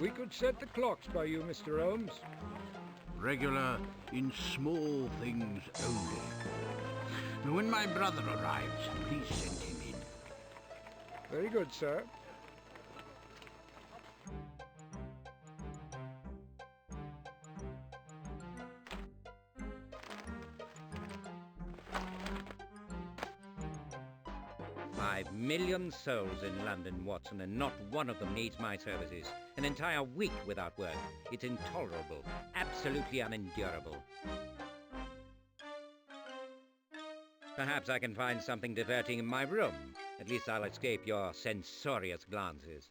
We could set the clocks by you, Mr. Holmes. Regular in small things only. When my brother arrives, please send him in. Very good, sir. "5 million souls in London, Watson, and not one of them needs my services. An entire week without work. It's intolerable. Absolutely unendurable. Perhaps I can find something diverting in my room. At least I'll escape your censorious glances."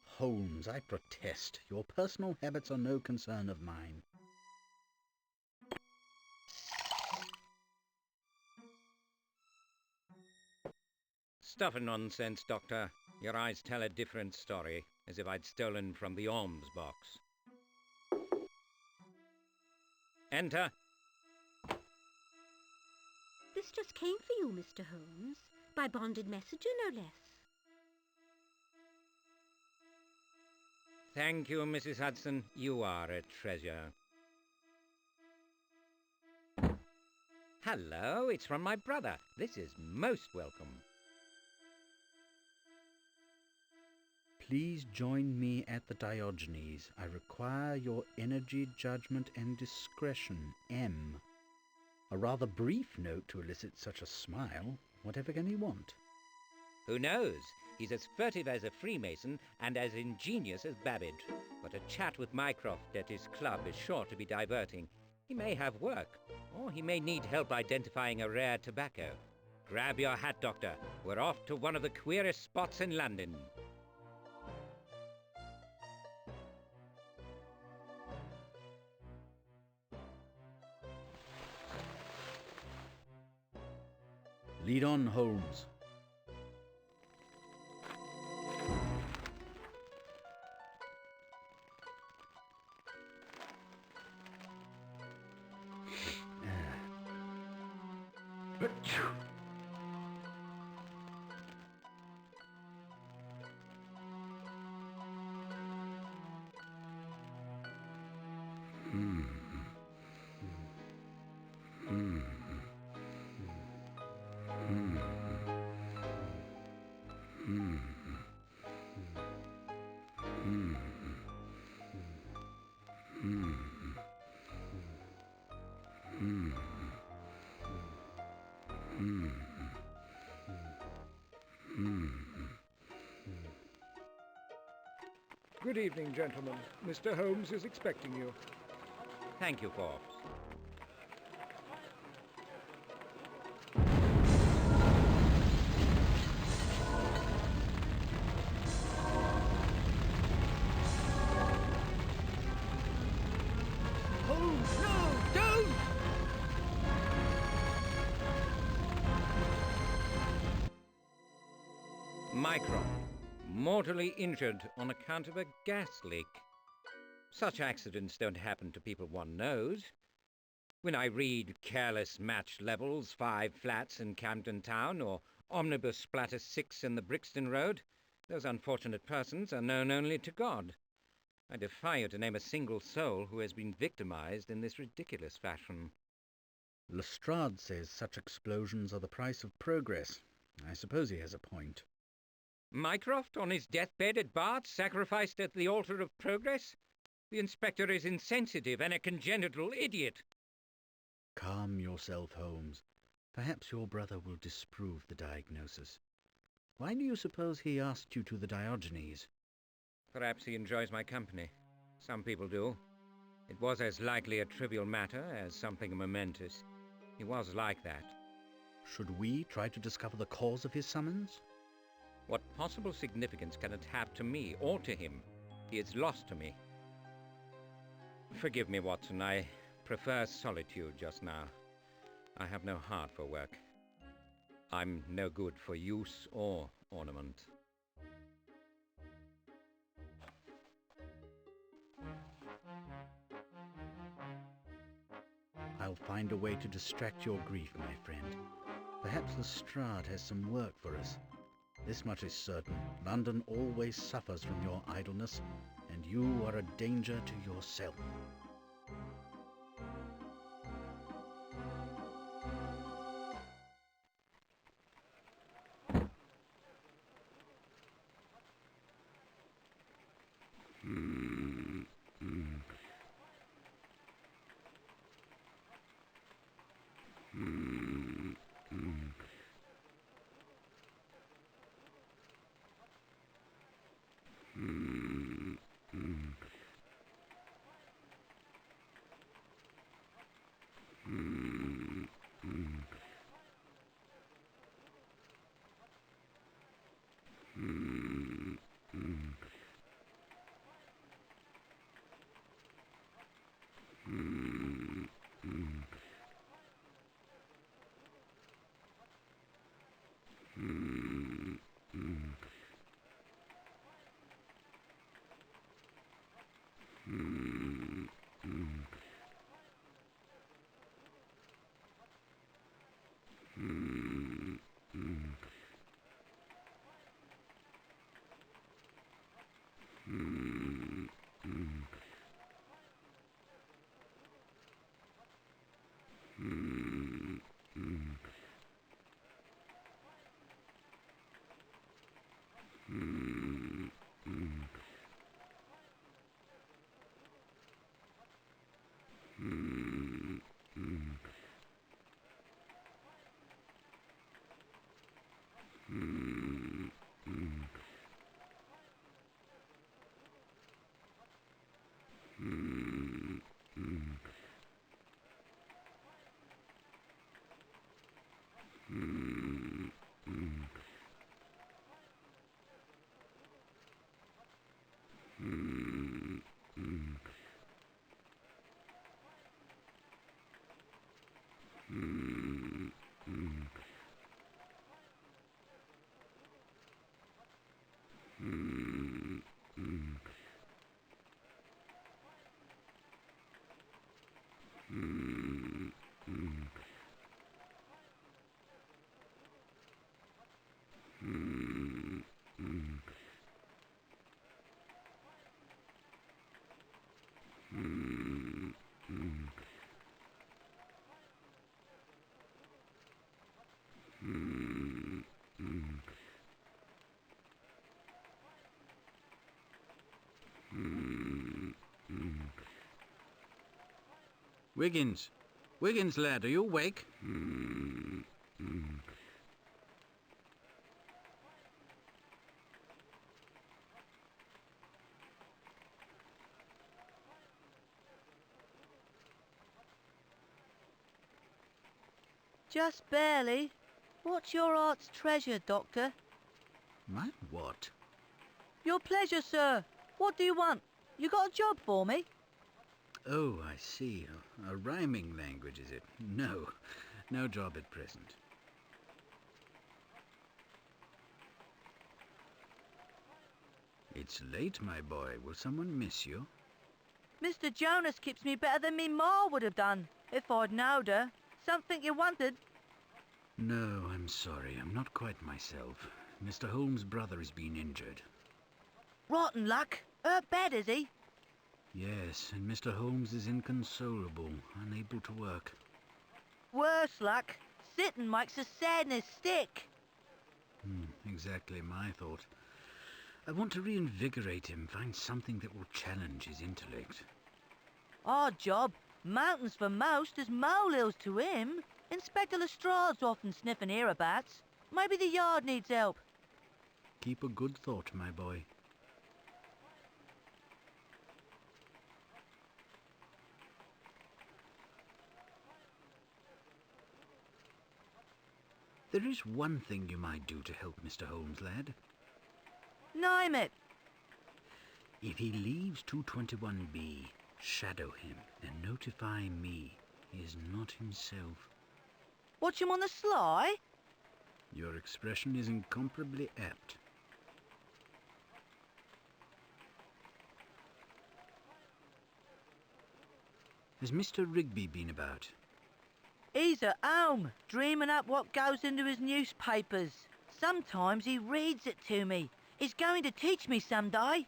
Holmes, I protest. Your personal habits are no concern of mine. Stuff and nonsense, Doctor. Your eyes tell a different story, as if I'd stolen from the alms box. Enter. This just came for you, Mr. Holmes, by bonded messenger, no less. Thank you, Mrs. Hudson. You are a treasure. Hello, it's from my brother. This is most welcome. Please join me at the Diogenes. I require your energy, judgment, and discretion. M. A rather brief note to elicit such a smile. Whatever can he want? Who knows? He's as furtive as a Freemason and as ingenious as Babbage. But a chat with Mycroft at his club is sure to be diverting. He may have work, or he may need help identifying a rare tobacco. Grab your hat, Doctor. We're off to one of the queerest spots in London. Lead on, Holmes. Good evening, gentlemen. Mr. Holmes is expecting you. Thank you, Forbes. Holmes, no! Don't! Mycroft, mortally injured on account of a gas leak. Such accidents don't happen to people one knows. When I read careless match levels, 5 flats in Camden Town, or omnibus splatter 6 in the Brixton Road, those unfortunate persons are known only to God. I defy you to name a single soul who has been victimized in this ridiculous fashion. Lestrade says such explosions are the price of progress. I suppose he has a point. Mycroft, on his deathbed at Bath, sacrificed at the altar of progress? The inspector is insensitive and a congenital idiot. Calm yourself, Holmes. Perhaps your brother will disprove the diagnosis. Why do you suppose he asked you to the Diogenes? Perhaps he enjoys my company. Some people do. It was as likely a trivial matter as something momentous. He was like that. Should we try to discover the cause of his summons? What possible significance can it have to me or to him? He is lost to me. Forgive me, Watson. I prefer solitude just now. I have no heart for work. I'm no good for use or ornament. I'll find a way to distract your grief, my friend. Perhaps Lestrade has some work for us. This much is certain. London always suffers from your idleness, and and you are a danger to yourself. Wiggins! Wiggins, lad, are you awake? Just barely. What's your heart's treasure, Doctor? My what? Your pleasure, sir. What do you want? You got a job for me? Oh, I see. A rhyming language, is it? No. No job at present. It's late, my boy. Will someone miss you? Mr. Jonas keeps me better than me ma would have done, if I'd knowed her. Something you wanted? No, I'm sorry. I'm not quite myself. Mr. Holmes' brother has been injured. Rotten luck. Hurt bad, is he? Yes, and Mr. Holmes is inconsolable, unable to work. Worse luck. Sitting makes the sadness stick. Exactly my thought. I want to reinvigorate him, find something that will challenge his intellect. Our job. Mountains for most is molehills to him. Inspector Lestrade's often sniffing hereabouts. Maybe the yard needs help. Keep a good thought, my boy. There is one thing you might do to help Mr. Holmes, lad. Name it. If he leaves 221B, shadow him and notify me. He is not himself. Watch him on the sly? Your expression is incomparably apt. Has Mr. Rigby been about? He's at home, dreaming up what goes into his newspapers. Sometimes he reads it to me. He's going to teach me some day.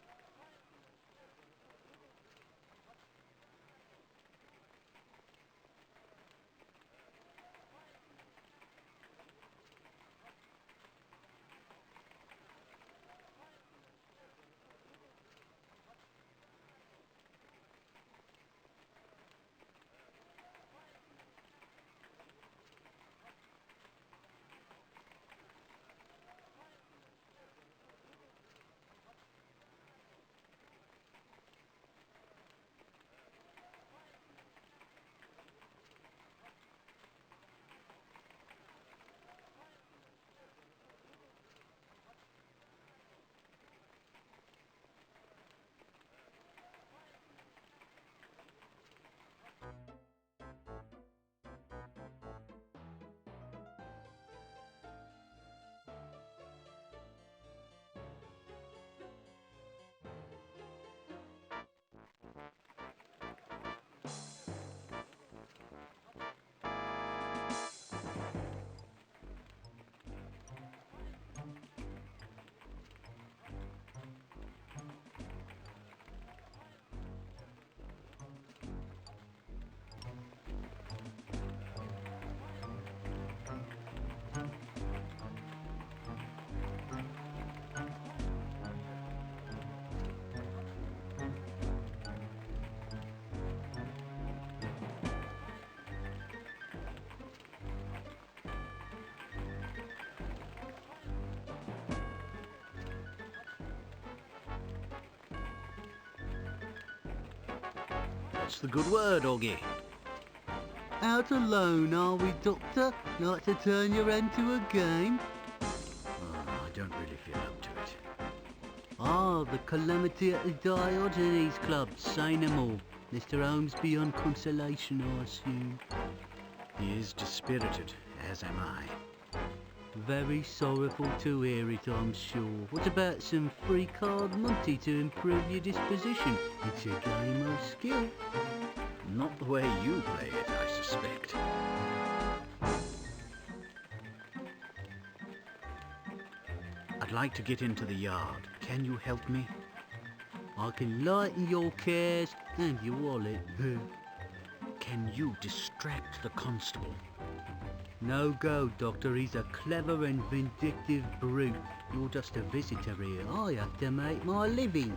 What's the good word, Augie? Out alone, are we, Doctor? Like to turn your end to a game? Oh, I don't really feel up to it. Ah, the calamity at the Diogenes Club. Say no more. Mr. Holmes beyond consolation, I assume. He is dispirited, as am I. Very sorrowful to hear it, I'm sure. What about some free card monty to improve your disposition? It's a game of skill. Not the way you play it, I suspect. I'd like to get into the yard. Can you help me? I can lighten your cares and your wallet. Can you distract the constable? No go, Doctor. He's a clever and vindictive brute. You're just a visitor here. I have to make my living.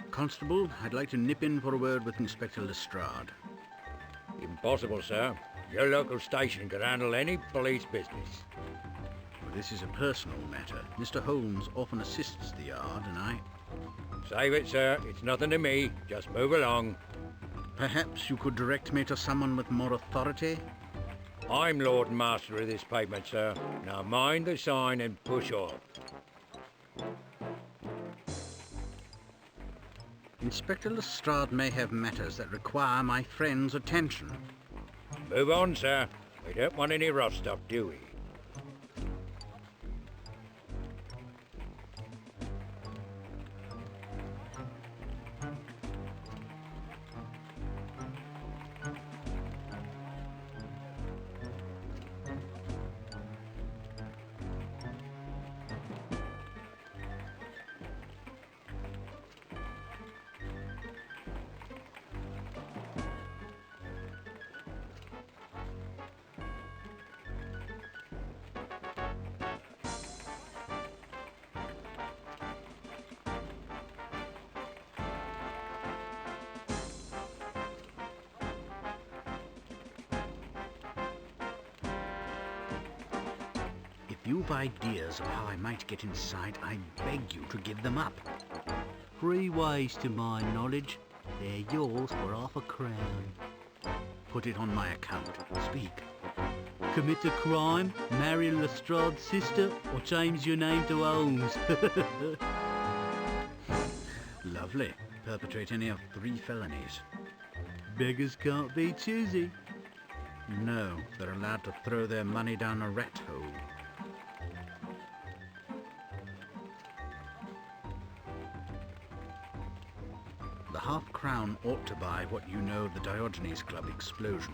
Constable, I'd like to nip in for a word with Inspector Lestrade. Impossible, sir. Your local station can handle any police business. Well, this is a personal matter. Mr. Holmes often assists the yard, and I... Save it, sir. It's nothing to me. Just move along. Perhaps you could direct me to someone with more authority? I'm Lord and Master of this pavement, sir. Now mind the sign and push off. Inspector Lestrade may have matters that require my friend's attention. Move on, sir. We don't want any rough stuff, do we? If you've ideas of how I might get inside, I beg you to give them up. 3 ways to my knowledge. They're yours for £5. Put it on my account. Speak. Commit a crime, marry Lestrade's sister, or change your name to Holmes. Lovely. Perpetrate any of 3 felonies. Beggars can't be choosy. No, they're allowed to throw their money down a rat hole. The half-crown ought to buy what you know of the Diogenes Club explosion.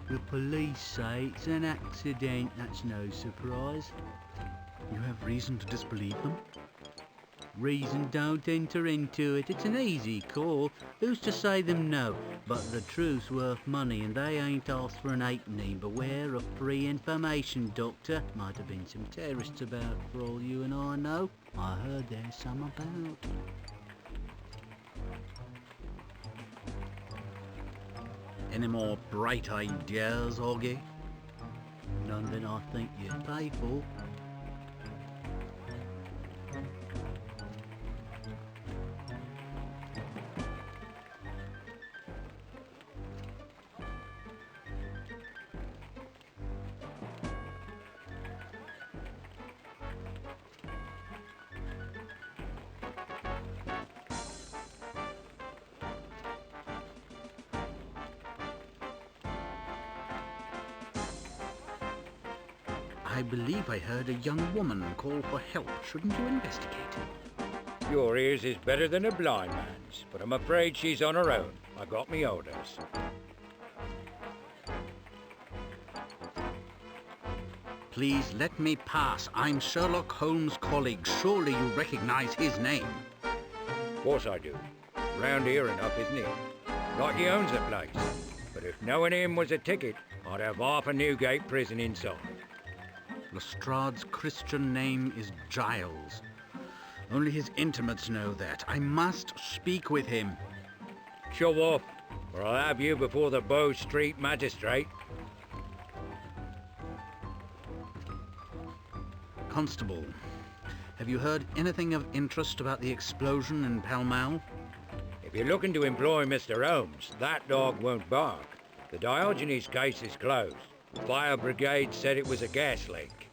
The police say it's an accident. That's no surprise. You have reason to disbelieve them? Reason don't enter into it. It's an easy call. Who's to say them no? But the truth's worth money, and they ain't asked for an halfpenny. Beware of free information, Doctor. Might have been some terrorists about, for all you and I know. I heard there's some about. Any more bright ideas, Augie? None that I think you'd pay for. I believe I heard a young woman call for help. Shouldn't you investigate? Your ears is better than a blind man's, but I'm afraid she's on her own. I got me orders. Please let me pass. I'm Sherlock Holmes' colleague. Surely you recognize his name. Of course I do. Round here enough, isn't it? Like he owns the place. But if knowing him was a ticket, I'd have half a Newgate prison inside. Lestrade's Christian name is Giles. Only his intimates know that. I must speak with him. Shove off, or I'll have you before the Bow Street magistrate. Constable, have you heard anything of interest about the explosion in Pall Mall? If you're looking to employ Mr. Holmes, that dog won't bark. The Diogenes case is closed. Fire brigade said it was a gas leak.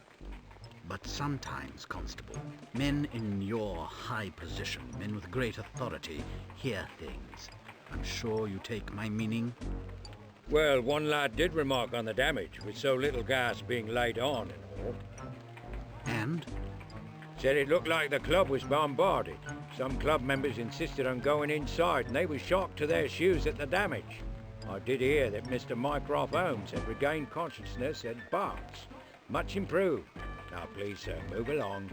But sometimes, Constable, men in your high position, men with great authority, hear things. I'm sure you take my meaning. Well, one lad did remark on the damage, with so little gas being laid on and all. And? Said it looked like the club was bombarded. Some club members insisted on going inside, and they were shocked to their shoes at the damage. I did hear that Mr. Mycroft Holmes had regained consciousness at Bart's. Much improved. Now, please, sir, move along.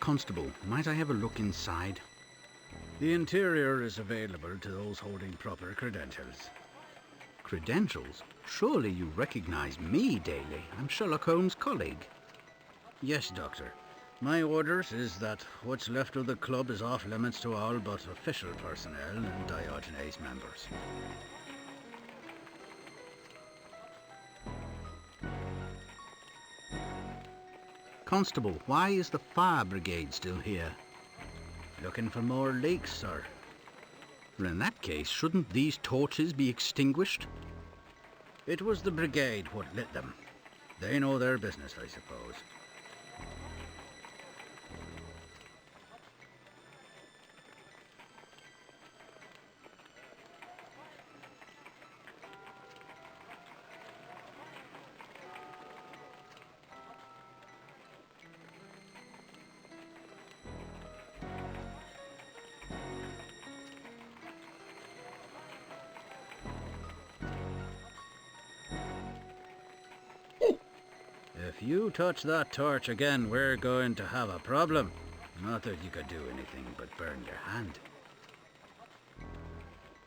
Constable, might I have a look inside? The interior is available to those holding proper credentials. Credentials? Surely you recognize me, Daly. I'm Sherlock Holmes' colleague. Yes, Doctor. My orders is that what's left of the club is off limits to all but official personnel and Diogenes members. Constable, why is the fire brigade still here? Looking for more leaks, sir. Well, in that case, shouldn't these torches be extinguished? It was the brigade what lit them. They know their business, I suppose. If you touch that torch again, we're going to have a problem. Not that you could do anything but burn your hand.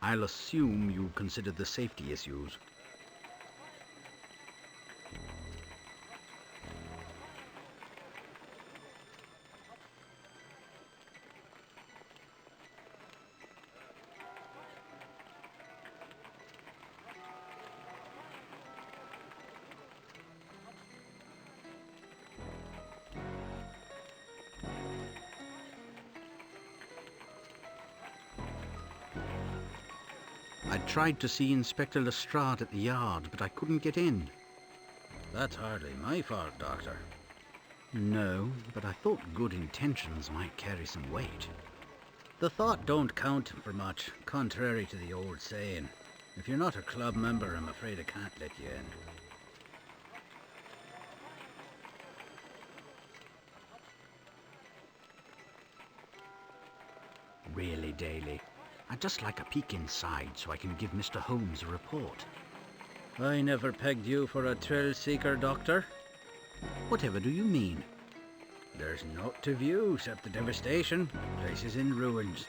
I'll assume you considered the safety issues. I tried to see Inspector Lestrade at the yard, but I couldn't get in. That's hardly my fault, Doctor. No, but I thought good intentions might carry some weight. The thought don't count for much, contrary to the old saying. If you're not a club member, I'm afraid I can't let you in. Really, Daly, I'd just like a peek inside so I can give Mr. Holmes a report. I never pegged you for a thrill seeker, Doctor. Whatever do you mean? There's naught to view except the devastation. Place is in ruins.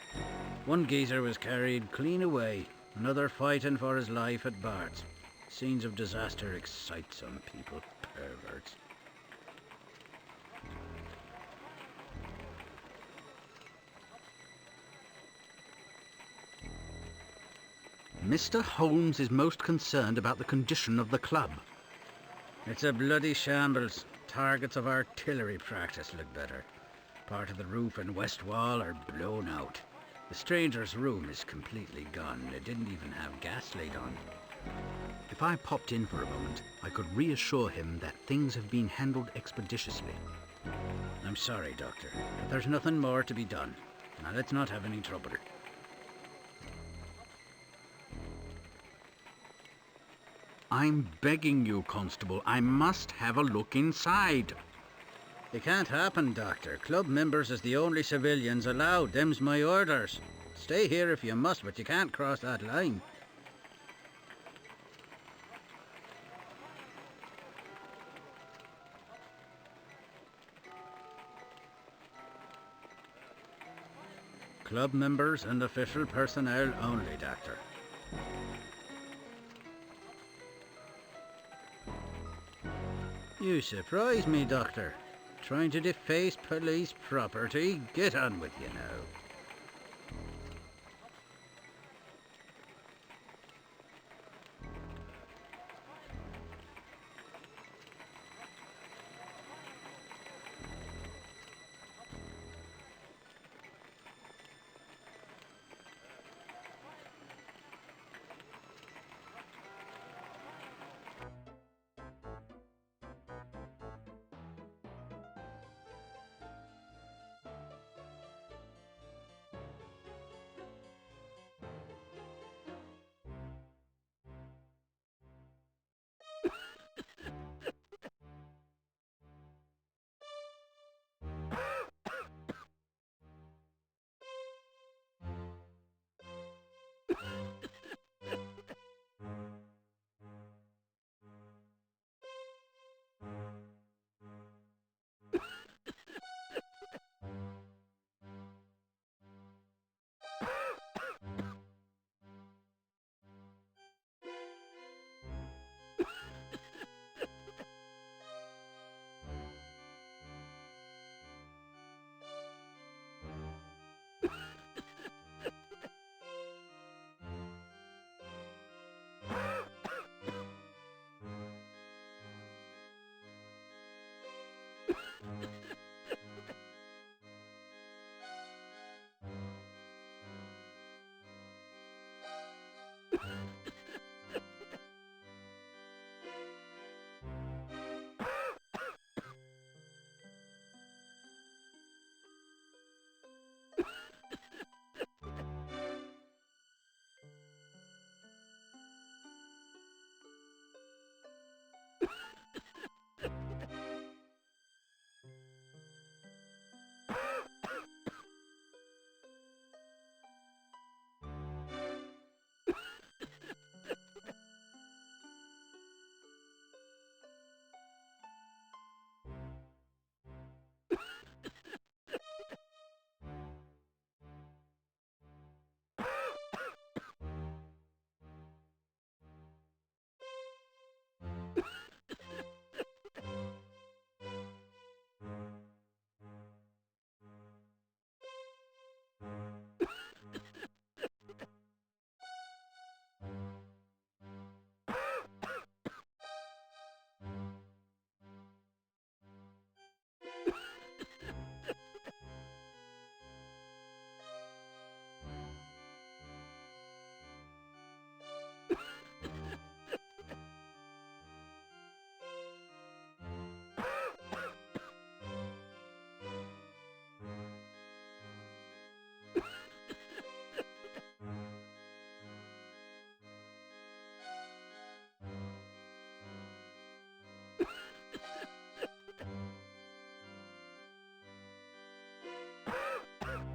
One geezer was carried clean away, another fighting for his life at Bart's. Scenes of disaster excite some people, perverts. Mr. Holmes is most concerned about the condition of the club. It's a bloody shambles. Targets of artillery practice look better. Part of the roof and west wall are blown out. The stranger's room is completely gone. It didn't even have gas laid on. If I popped in for a moment, I could reassure him that things have been handled expeditiously. I'm sorry, Doctor, but there's nothing more to be done. Now let's not have any trouble. I'm begging you, Constable. I must have a look inside. It can't happen, Doctor. Club members is the only civilians allowed. Them's my orders. Stay here if you must, but you can't cross that line. Club members and official personnel only, Doctor. You surprise me, Doctor. Trying to deface police property? Get on with you now.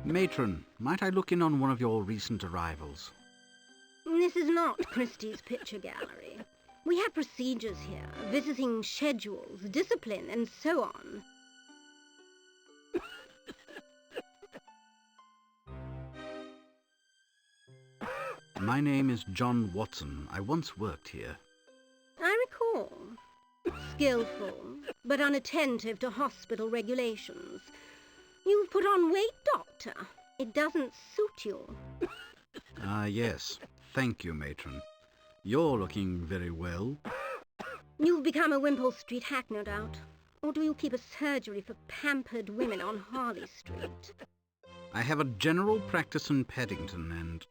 Matron, might I look in on one of your recent arrivals? This is not Christie's Picture Gallery. We have procedures here, visiting schedules, discipline, and so on. My name is John Watson. I once worked here. I recall. Skillful, but unattentive to hospital regulations. You've put on weight, Doctor. It doesn't suit you. Ah, yes. Thank you, Matron. You're looking very well. You've become a Wimpole Street hack, no doubt. Or do you keep a surgery for pampered women on Harley Street? I have a general practice in Paddington and...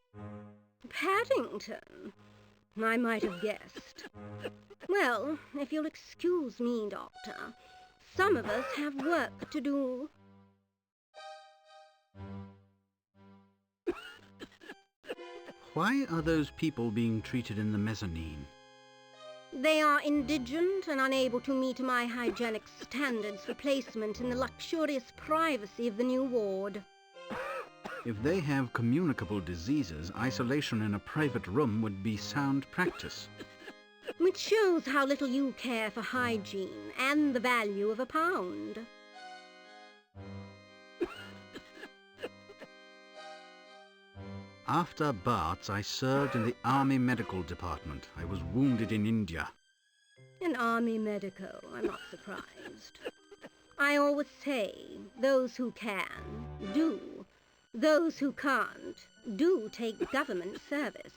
Paddington? I might have guessed. Well, if you'll excuse me, Doctor, some of us have work to do. Why are those people being treated in the mezzanine? They are indigent and unable to meet my hygienic standards for placement in the luxurious privacy of the new ward. If they have communicable diseases, isolation in a private room would be sound practice. Which shows how little you care for hygiene and the value of a pound. After Bart's, I served in the Army Medical Department. I was wounded in India. An army medico, I'm not surprised. I always say, those who can, do. Those who can't, do take government service.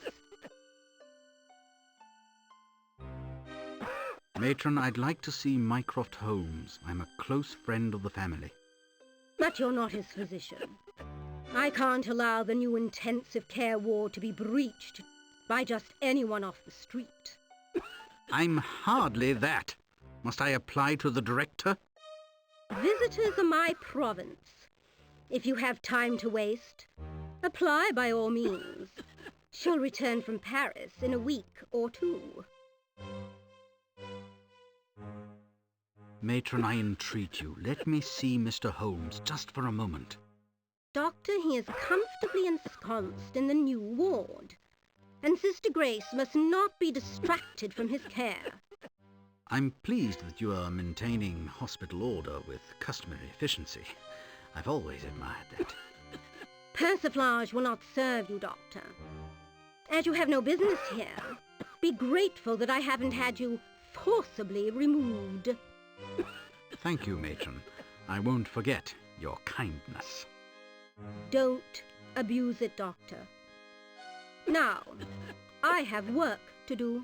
Matron, I'd like to see Mycroft Holmes. I'm a close friend of the family. But you're not his physician. I can't allow the new intensive care ward to be breached by just anyone off the street. I'm hardly that. Must I apply to the director? Visitors are my province. If you have time to waste, apply by all means. She'll return from Paris in a week or two. Matron, I entreat you, let me see Mr. Holmes just for a moment. Doctor, he is comfortably ensconced in the new ward, and Sister Grace must not be distracted from his care. I'm pleased that you are maintaining hospital order with customary efficiency. I've always admired that. Persiflage will not serve you, Doctor. As you have no business here, be grateful that I haven't had you forcibly removed. Thank you, Matron. I won't forget your kindness. Don't abuse it, Doctor. Now, I have work to do.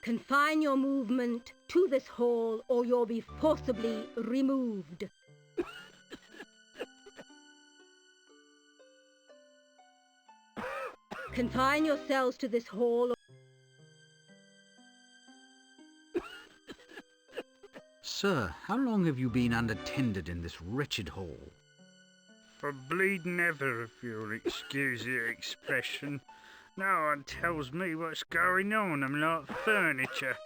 Confine your movement to this hall or you'll be forcibly removed. Confine yourselves to this hall. Sir, how long have you been unattended in this wretched hall? For bleeding ever, if you'll excuse the expression. No one tells me what's going on. I'm like furniture.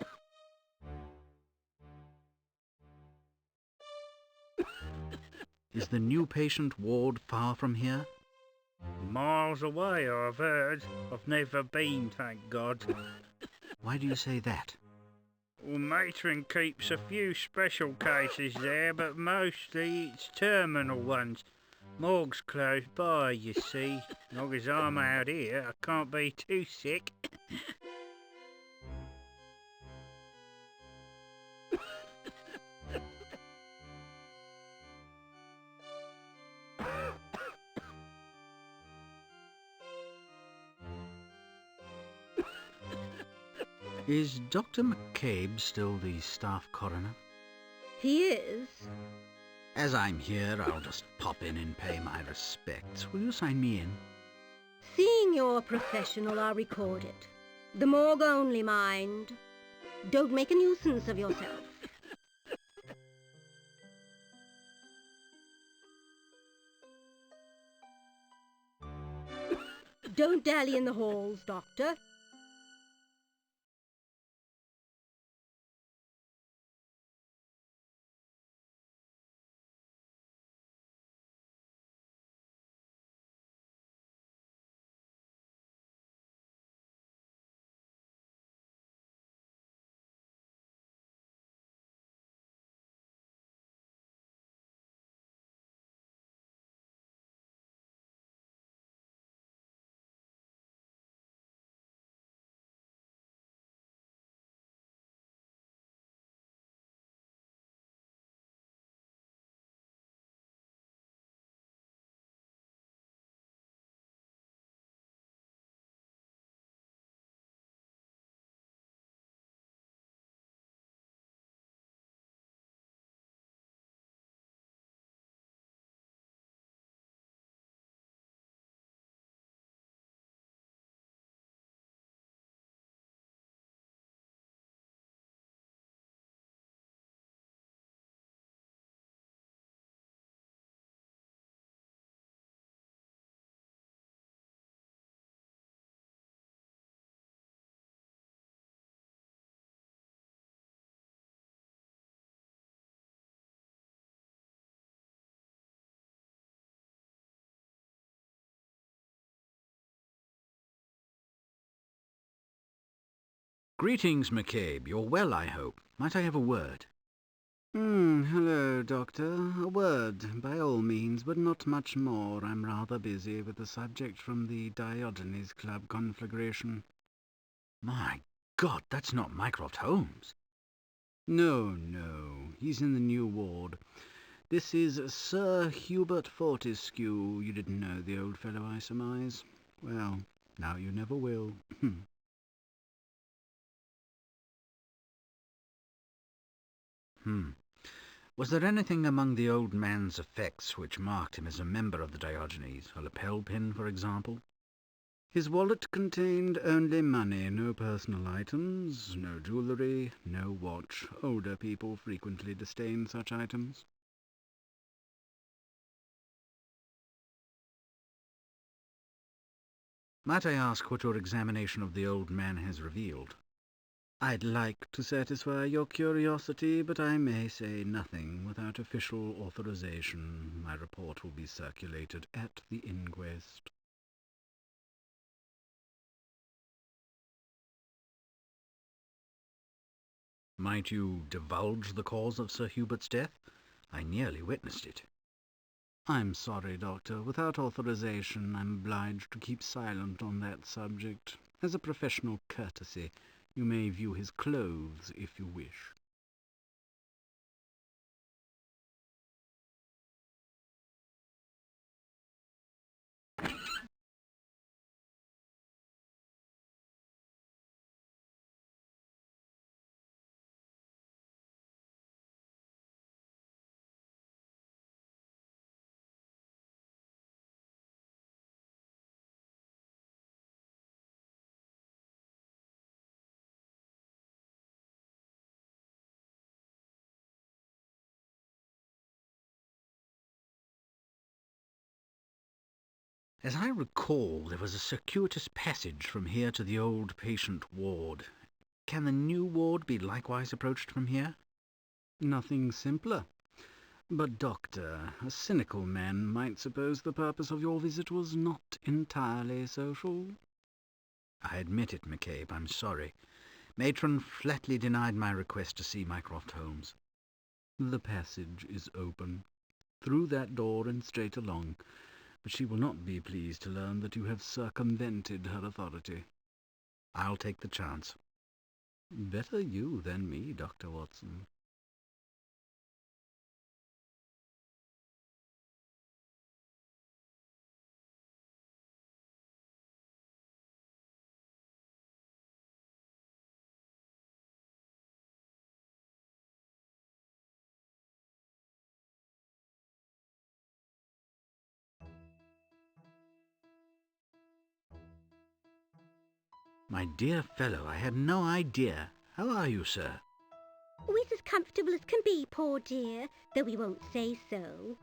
Is the new patient ward far from here? Miles away, I've heard. I've never been, thank God. Why do you say that? Well, Matron keeps a few special cases there, but mostly it's terminal ones. Morgue's close by, you see. Long as I'm out here, I can't be too sick. Is Dr. McCabe still the staff coroner? He is. As I'm here, I'll just pop in and pay my respects. Will you sign me in? Seeing you're professional, I'll record it. The morgue only, mind. Don't make a nuisance of yourself. Don't dally in the halls, Doctor. Greetings, McCabe. You're well, I hope. Might I have a word? Hello, Doctor. A word, by all means, but not much more. I'm rather busy with a subject from the Diogenes Club conflagration. My God, that's not Mycroft Holmes. No, he's in the new ward. This is Sir Hubert Fortescue. You didn't know the old fellow, I surmise. Well, now you never will. Was there anything among the old man's effects which marked him as a member of the Diogenes? A lapel pin, for example? His wallet contained only money, no personal items, no jewellery, no watch. Older people frequently disdain such items. Might I ask what your examination of the old man has revealed? I'd like to satisfy your curiosity, but I may say nothing without official authorization. My report will be circulated at the inquest. Might you divulge the cause of Sir Hubert's death? I nearly witnessed it. I'm sorry, Doctor. Without authorization, I'm obliged to keep silent on that subject. As a professional courtesy, you may view his clothes if you wish. As I recall, there was a circuitous passage from here to the old patient ward. Can the new ward be likewise approached from here? Nothing simpler. But, Doctor, a cynical man might suppose the purpose of your visit was not entirely social. I admit it, McCabe. I'm sorry. Matron flatly denied my request to see Mycroft Holmes. The passage is open. Through that door and straight along. But she will not be pleased to learn that you have circumvented her authority. I'll take the chance. Better you than me, Dr. Watson. My dear fellow, I had no idea. How are you, sir? Always as comfortable as can be, poor dear, though we won't say so.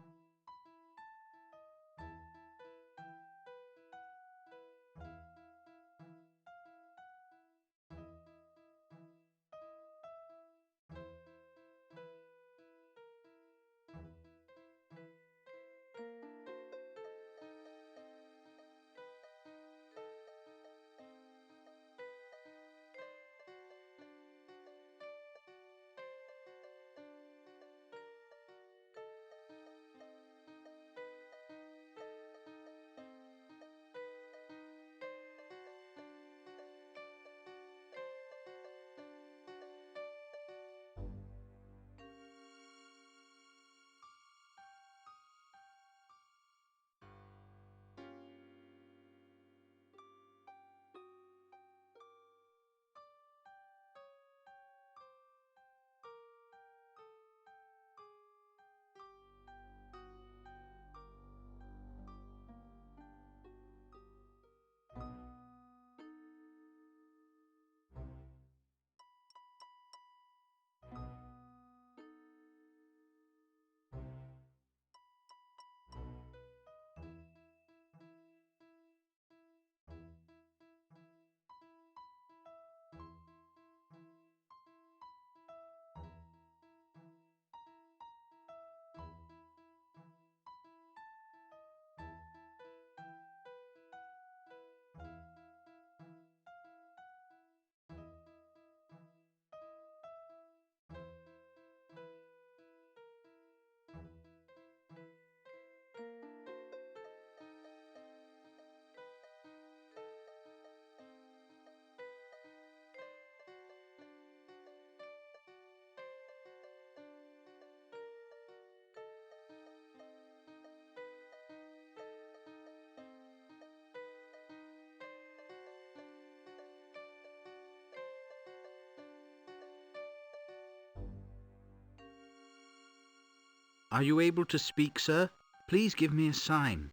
Are you able to speak, sir? Please give me a sign.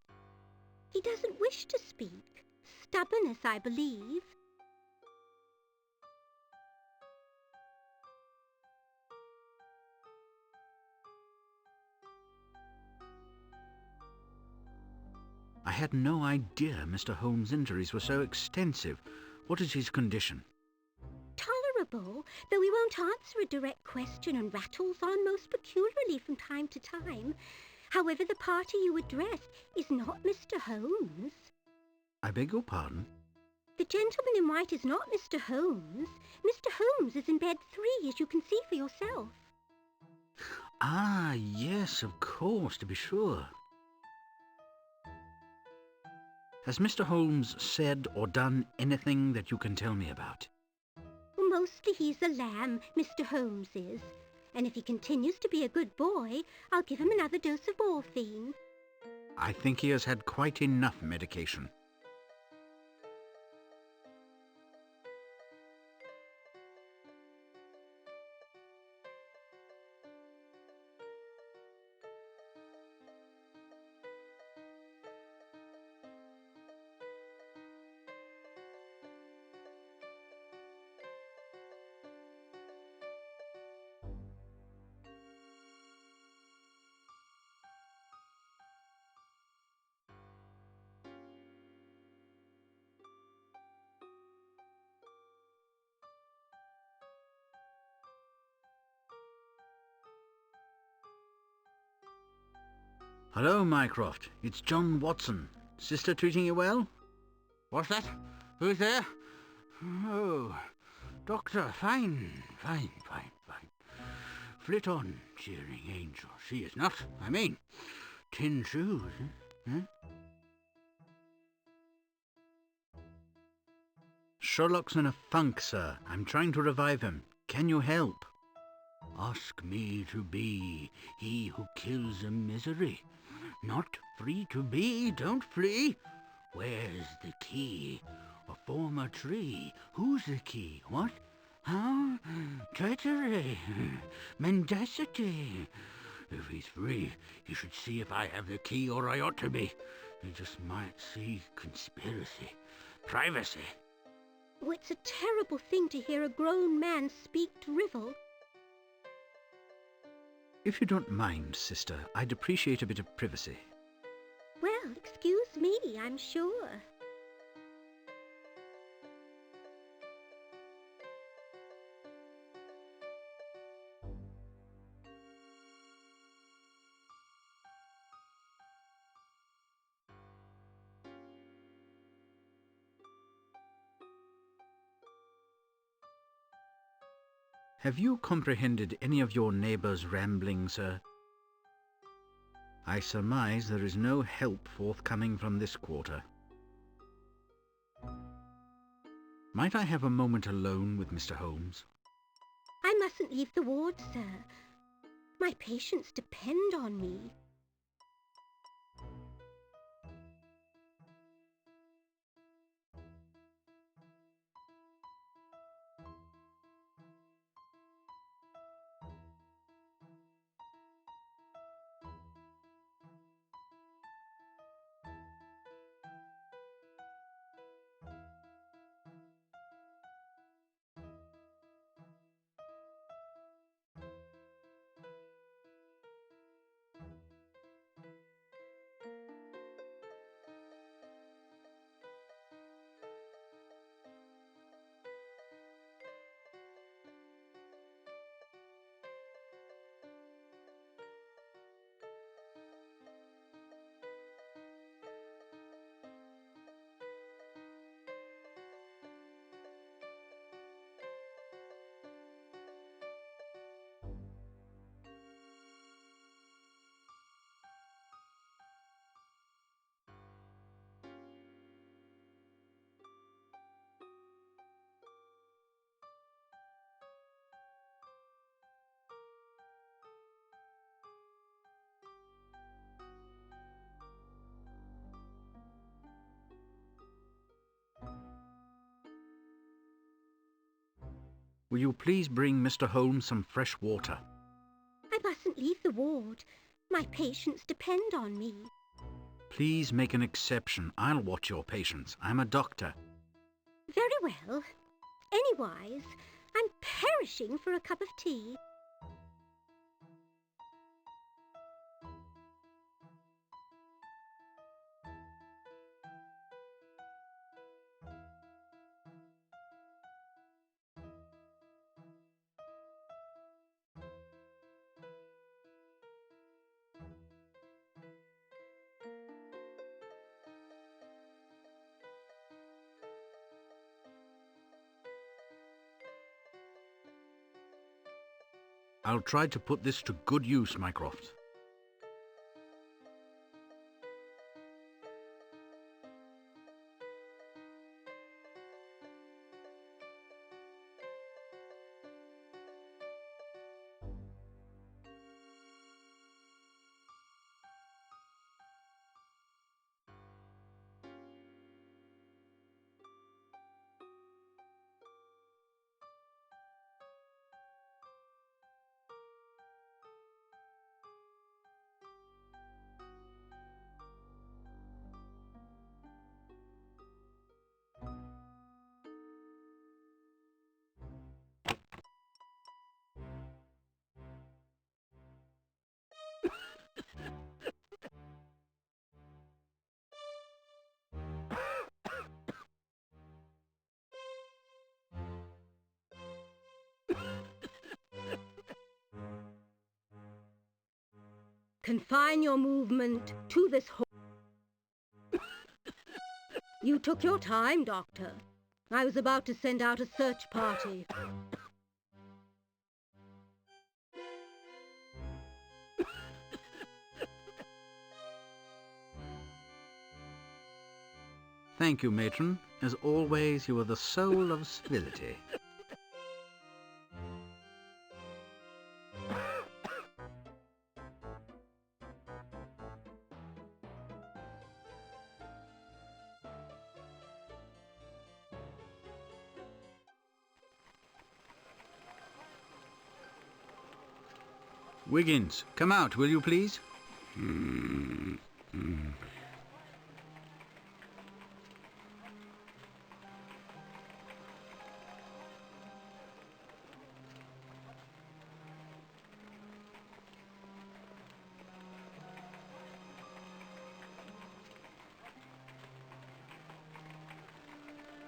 He doesn't wish to speak. Stubbornness, I believe. I had no idea Mr. Holmes' injuries were so extensive. What is his condition? Tolerable, though he won't answer a direct question and rattles on most peculiarly from time to time. However, the party you address is not Mr. Holmes. I beg your pardon? The gentleman in white is not Mr. Holmes. Mr. Holmes is in bed 3, as you can see for yourself. Ah, yes, of course, to be sure. Has Mr. Holmes said or done anything that you can tell me about? Well, mostly he's a lamb, Mr. Holmes is. And if he continues to be a good boy, I'll give him another dose of morphine. I think he has had quite enough medication. Hello, Mycroft. It's John Watson. Sister treating you well? What's that? Who's there? Oh, Doctor, fine. Flit on, cheering angel. She is not, I mean. Tin shoes, eh? Sherlock's in a funk, sir. I'm trying to revive him. Can you help? Ask me to be he who kills a misery. Not free to be, don't flee. Where's the key? A former tree. Who's the key? What? How? Treachery. Mendacity. If he's free, he should see if I have the key, or I ought to be. He just might see conspiracy. Privacy. Oh, it's a terrible thing to hear a grown man speak drivel. If you don't mind, sister, I'd appreciate a bit of privacy. Well, excuse me, I'm sure. Have you comprehended any of your neighbour's rambling, sir? I surmise there is no help forthcoming from this quarter. Might I have a moment alone with Mr. Holmes? I mustn't leave the ward, sir. My patients depend on me. Will you please bring Mr. Holmes some fresh water? I mustn't leave the ward. My patients depend on me. Please make an exception. I'll watch your patients. I'm a doctor. Very well. Anywise, I'm perishing for a cup of tea. I'll try to put this to good use, Mycroft. Confine your movement to this hole. You took your time, Doctor. I was about to send out a search party. Thank you, matron. As always, you are the soul of civility. Wiggins, come out, will you please?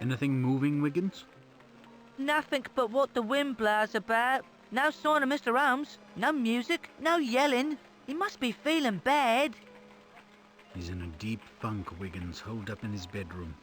Anything moving, Wiggins? Nothing but what the wind blows about. No sign of Mr. Holmes. No music, no yelling. He must be feeling bad. He's in a deep funk, Wiggins, holed up in his bedroom.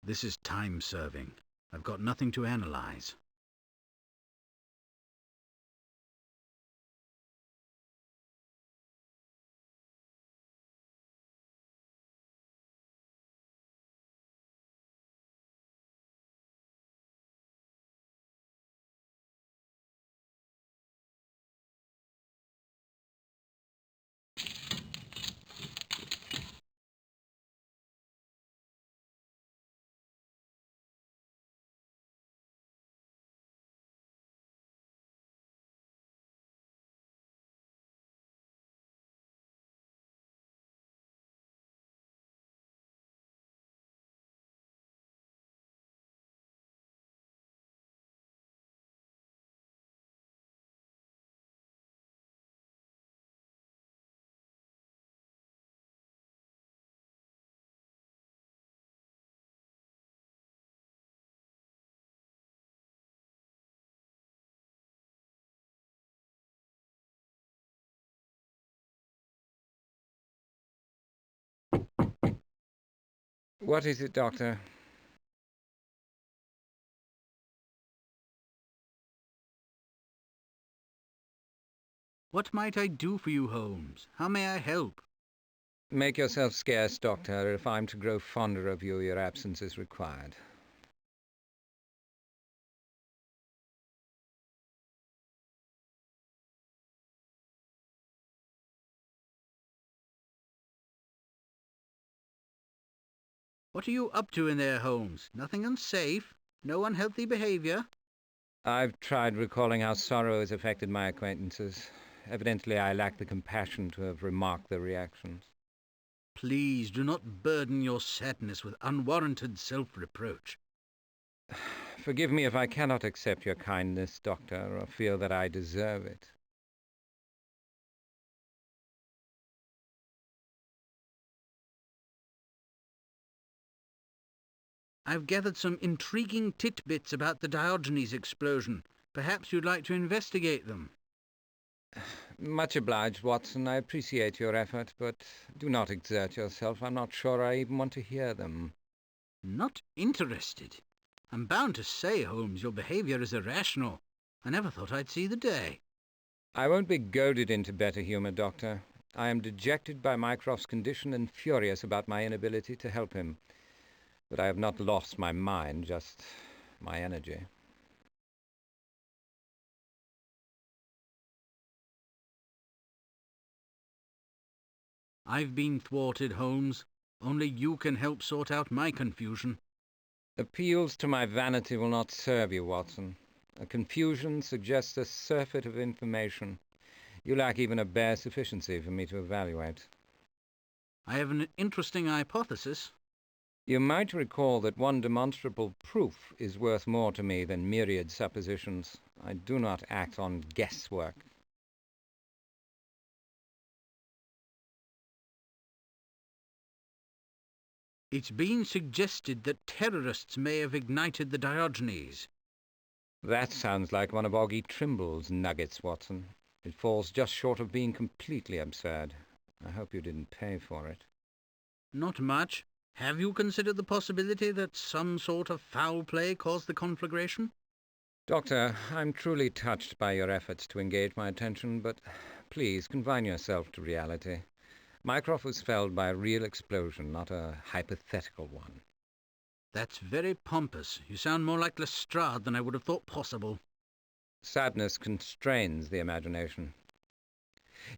This is time-serving. I've got nothing to analyze. What is it, Doctor? What might I do for you, Holmes? How may I help? Make yourself scarce, Doctor. If I'm to grow fonder of you, your absence is required. What are you up to in there, Holmes? Nothing unsafe? No unhealthy behaviour? I've tried recalling how sorrow has affected my acquaintances. Evidently, I lack the compassion to have remarked their reactions. Please do not burden your sadness with unwarranted self-reproach. Forgive me if I cannot accept your kindness, Doctor, or feel that I deserve it. I've gathered some intriguing titbits about the Diogenes explosion. Perhaps you'd like to investigate them. Much obliged, Watson. I appreciate your effort, but do not exert yourself. I'm not sure I even want to hear them. Not interested? I'm bound to say, Holmes, your behaviour is irrational. I never thought I'd see the day. I won't be goaded into better humour, Doctor. I am dejected by Mycroft's condition and furious about my inability to help him. But I have not lost my mind, just my energy. I've been thwarted, Holmes. Only you can help sort out my confusion. Appeals to my vanity will not serve you, Watson. A confusion suggests a surfeit of information. You lack even a bare sufficiency for me to evaluate. I have an interesting hypothesis. You might recall that one demonstrable proof is worth more to me than myriad suppositions. I do not act on guesswork. It's been suggested that terrorists may have ignited the Diogenes. That sounds like one of Augie Trimble's nuggets, Watson. It falls just short of being completely absurd. I hope you didn't pay for it. Not much. Have you considered the possibility that some sort of foul play caused the conflagration? Doctor, I'm truly touched by your efforts to engage my attention, but please confine yourself to reality. Mycroft was felled by a real explosion, not a hypothetical one. That's very pompous. You sound more like Lestrade than I would have thought possible. Sadness constrains the imagination.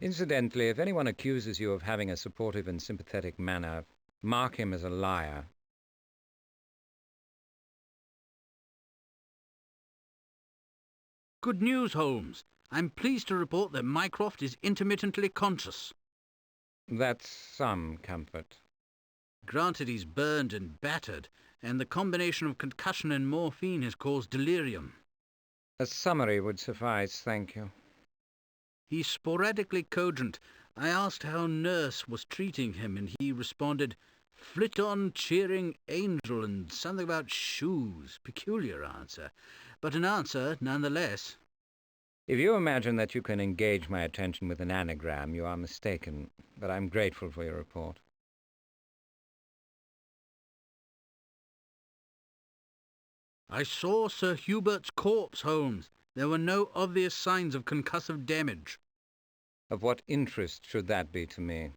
Incidentally, if anyone accuses you of having a supportive and sympathetic manner, mark him as a liar. Good news, Holmes. I'm pleased to report that Mycroft is intermittently conscious. That's some comfort. Granted he's burned and battered, and the combination of concussion and morphine has caused delirium. A summary would suffice, thank you. He's sporadically cogent. I asked how nurse was treating him, and he responded, "Flit on, cheering angel," and something about shoes. Peculiar answer, but an answer nonetheless. If you imagine that you can engage my attention with an anagram, you are mistaken, but I'm grateful for your report. I saw Sir Hubert's corpse, Holmes. There were no obvious signs of concussive damage. Of what interest should that be to me?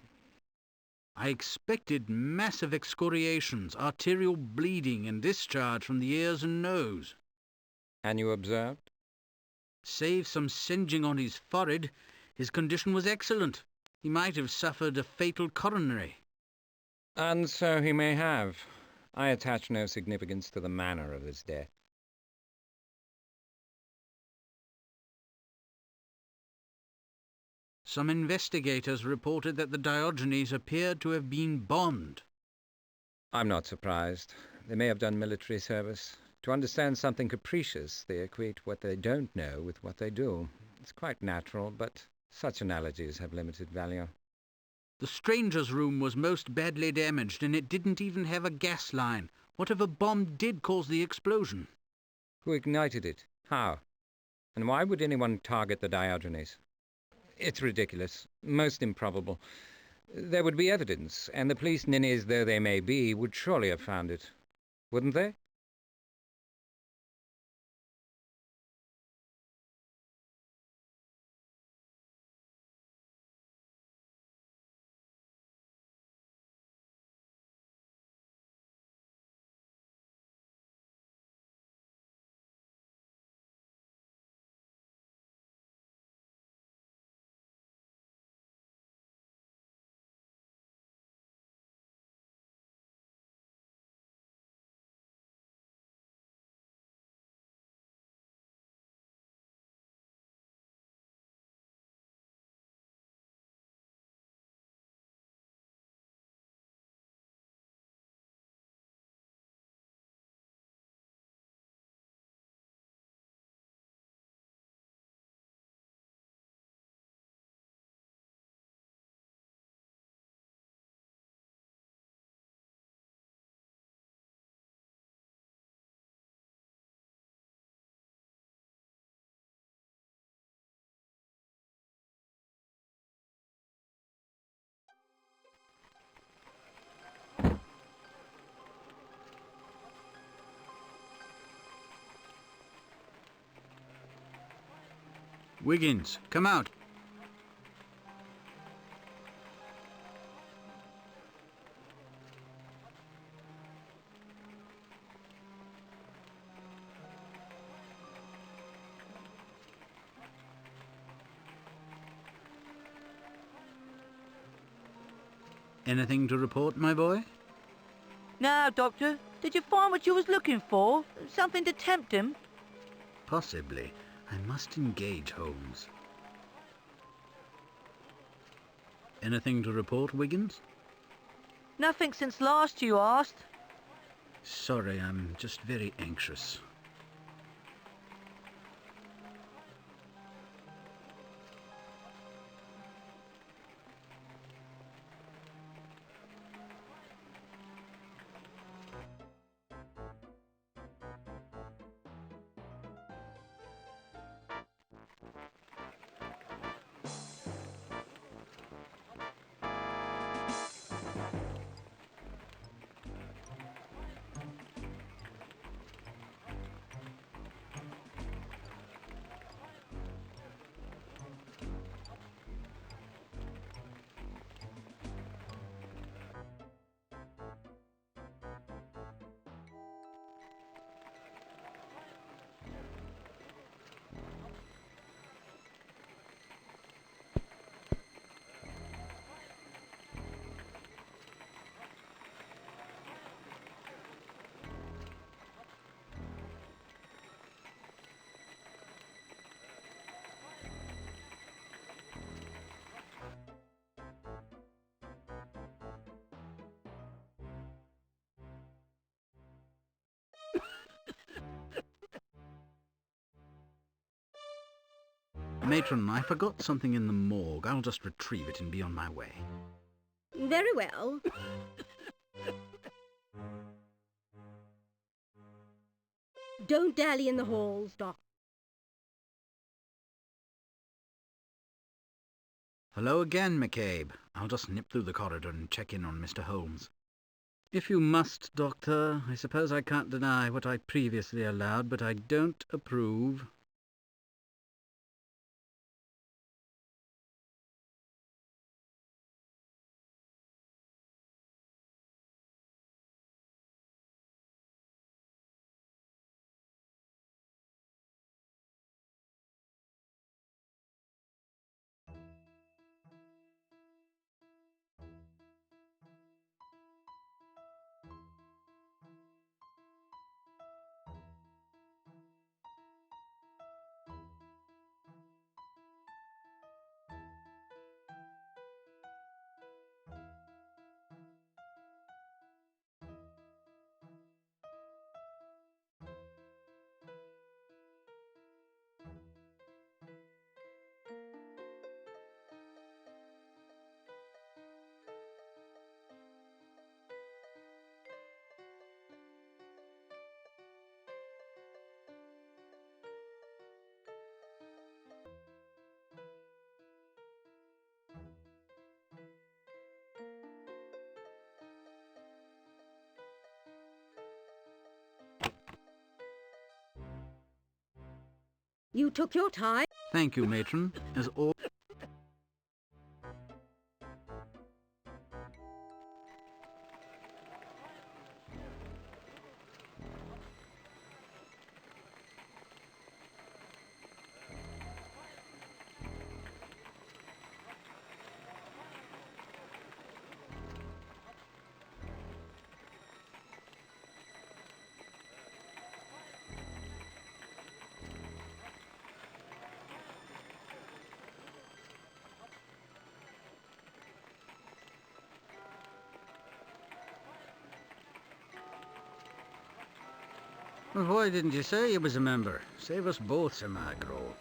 I expected massive excoriations, arterial bleeding and discharge from the ears and nose. And you observed? Save some singeing on his forehead, his condition was excellent. He might have suffered a fatal coronary. And so he may have. I attach no significance to the manner of his death. Some investigators reported that the Diogenes appeared to have been bombed. I'm not surprised. They may have done military service. To understand something capricious, they equate what they don't know with what they do. It's quite natural, but such analogies have limited value. The stranger's room was most badly damaged, and it didn't even have a gas line. Whatever bomb did cause the explosion? Who ignited it? How? And why would anyone target the Diogenes? It's ridiculous, most improbable. There would be evidence, and the police, ninnies though they may be, would surely have found it. Wouldn't they? Wiggins, come out. Anything to report, my boy? Now, Doctor, did you find what you was looking for? Something to tempt him? Possibly. I must engage Holmes. Anything to report, Wiggins? Nothing since last you asked. Sorry, I'm just very anxious. Matron, I forgot something in the morgue. I'll just retrieve it and be on my way. Very well. Don't dally in the halls, Doc. Hello again, McCabe. I'll just nip through the corridor and check in on Mr. Holmes. If you must, Doctor, I suppose I can't deny what I previously allowed, but I don't approve. You took your time. Thank you, matron. As all... Well, why didn't you say you was a member? Save us both some aggro.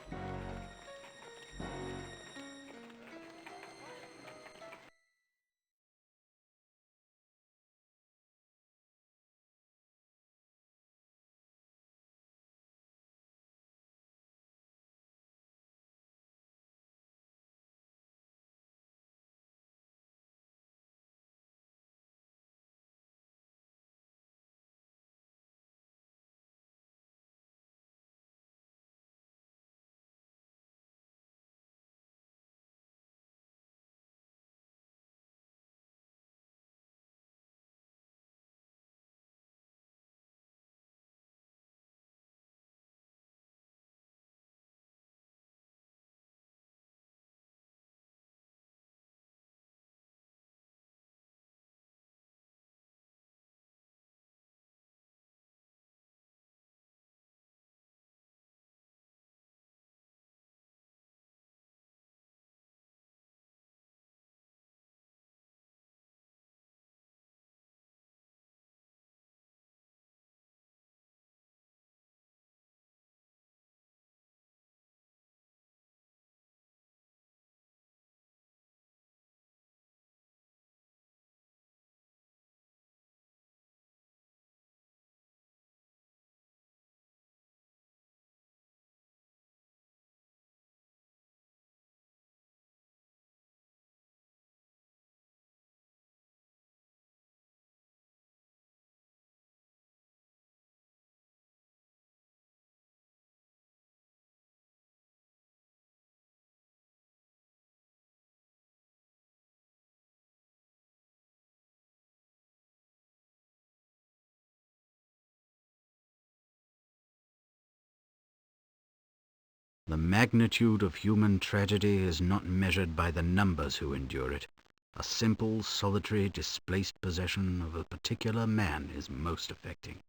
The magnitude of human tragedy is not measured by the numbers who endure it. A simple, solitary, displaced possession of a particular man is most affecting.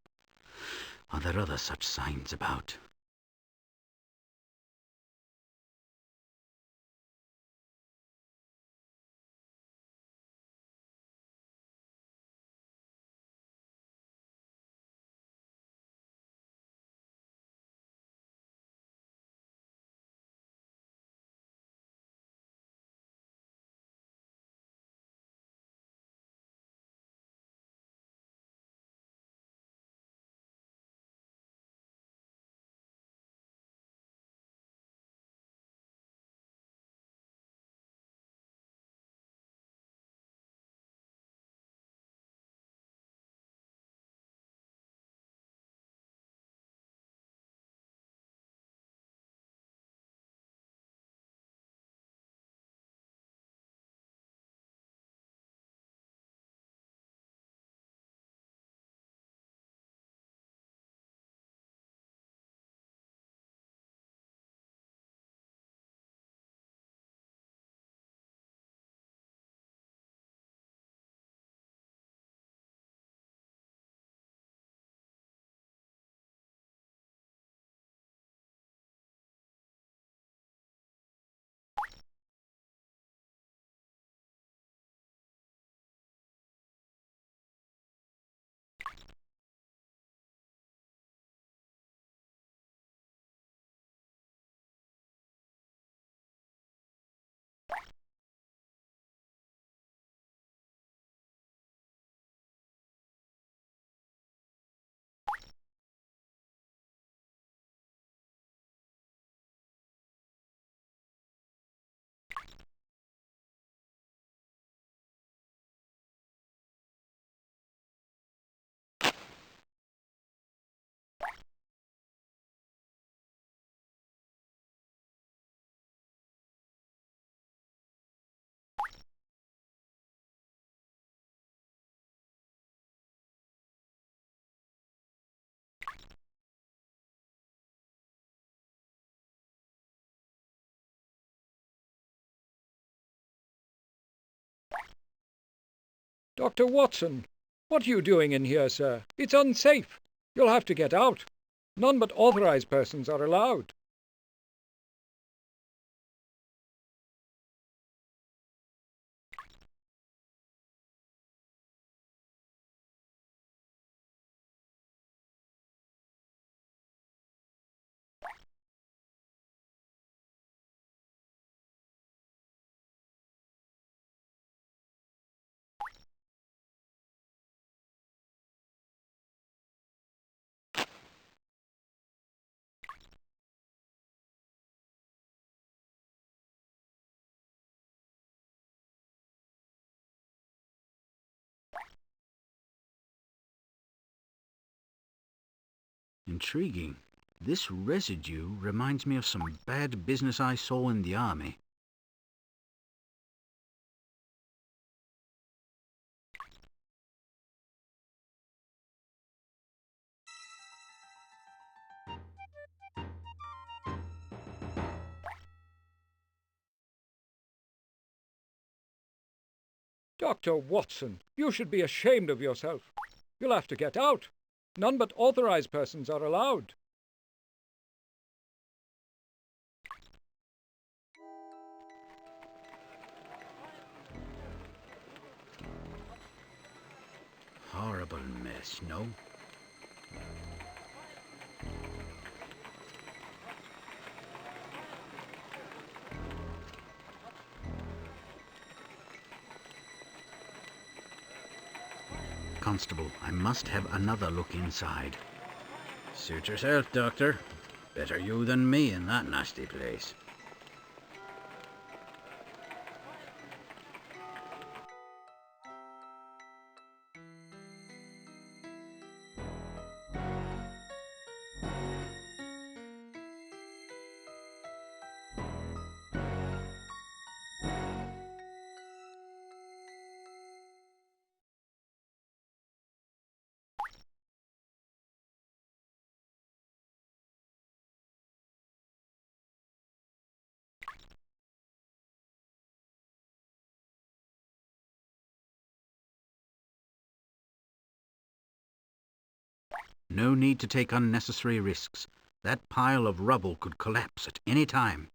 Are there other such signs about? Dr. Watson, what are you doing in here, sir? It's unsafe. You'll have to get out. None but authorized persons are allowed. Intriguing. This residue reminds me of some bad business I saw in the army. Dr. Watson, you should be ashamed of yourself. You'll have to get out. None but authorized persons are allowed. Horrible mess, no? Constable, I must have another look inside. Suit yourself, Doctor. Better you than me in that nasty place. No need to take unnecessary risks. That pile of rubble could collapse at any time.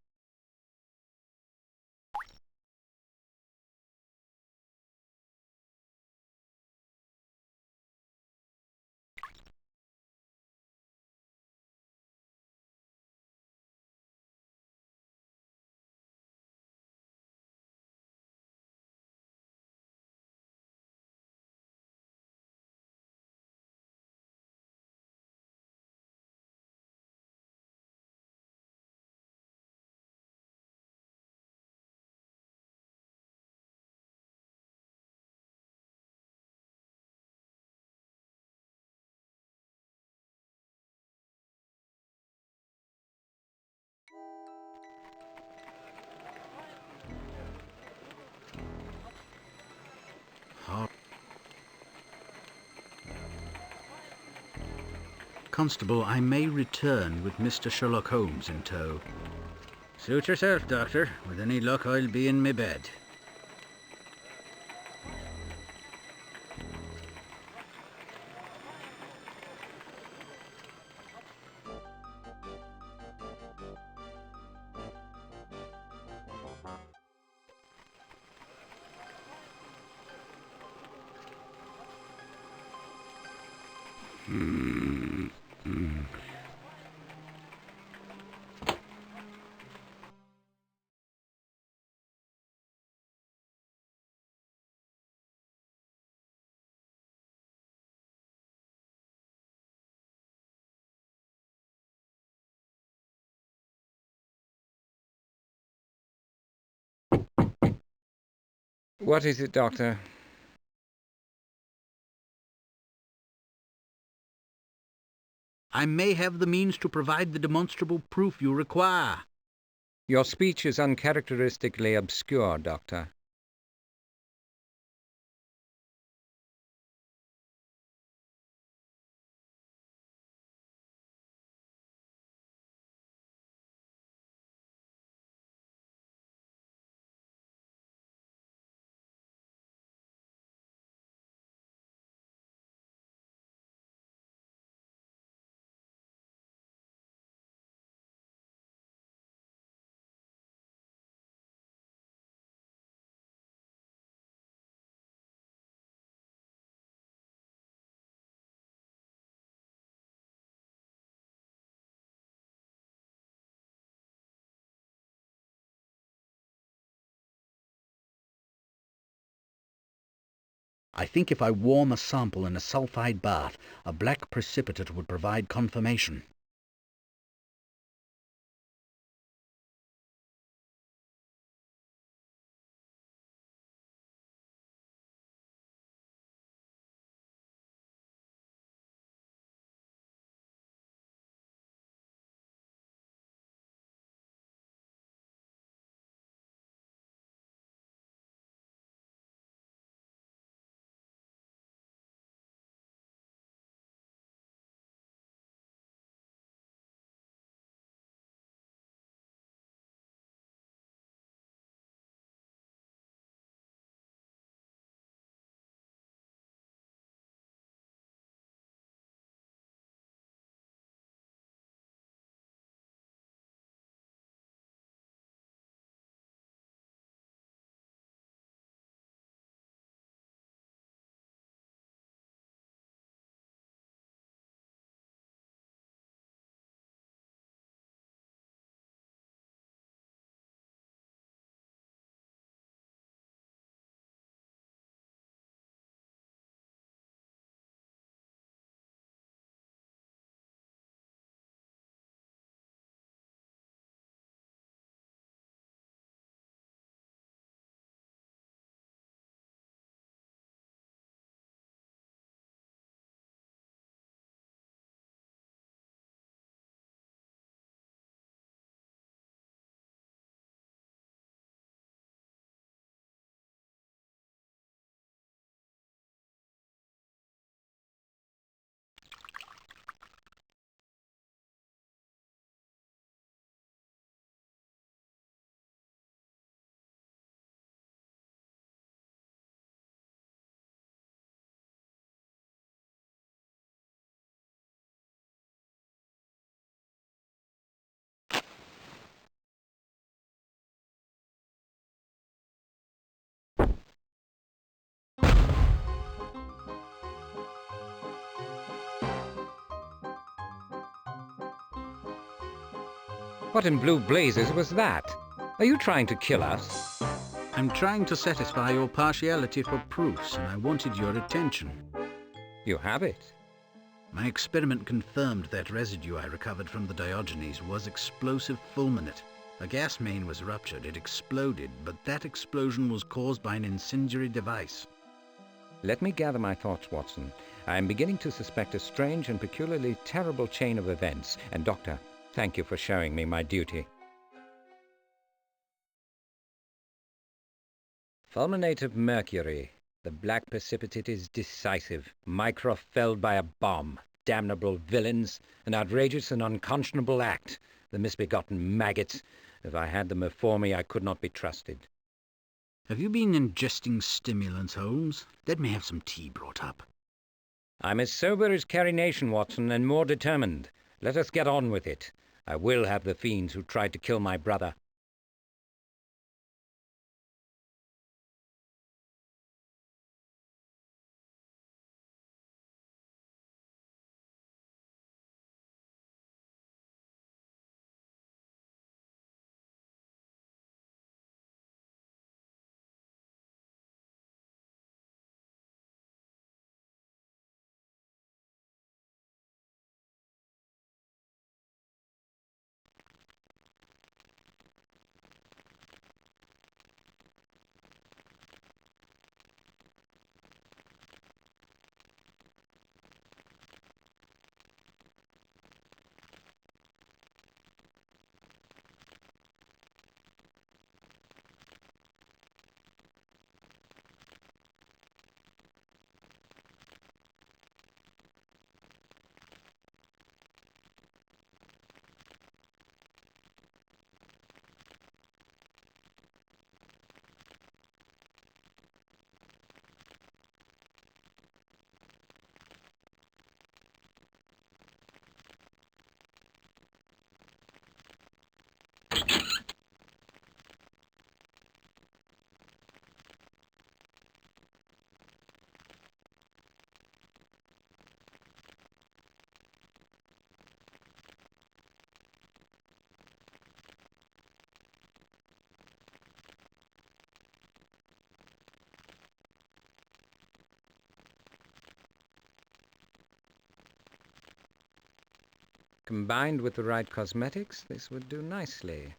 Constable, I may return with Mr. Sherlock Holmes in tow. Suit yourself, Doctor. With any luck, I'll be in my bed. What is it, Doctor? I may have the means to provide the demonstrable proof you require. Your speech is uncharacteristically obscure, Doctor. I think if I warm a sample in a sulfide bath, a black precipitate would provide confirmation. What in blue blazes was that? Are you trying to kill us? I'm trying to satisfy your partiality for proofs, and I wanted your attention. You have it. My experiment confirmed that residue I recovered from the Diogenes was explosive fulminate. A gas main was ruptured, it exploded, but that explosion was caused by an incendiary device. Let me gather my thoughts, Watson. I am beginning to suspect a strange and peculiarly terrible chain of events, and Doctor, thank you for showing me my duty. Fulminate of mercury. The black precipitate is decisive. Mycroft felled by a bomb. Damnable villains. An outrageous and unconscionable act. The misbegotten maggots. If I had them before me, I could not be trusted. Have you been ingesting stimulants, Holmes? Let me have some tea brought up. I'm as sober as Carrie Nation, Watson, and more determined. Let us get on with it. I will have the fiends who tried to kill my brother. Combined with the right cosmetics, this would do nicely.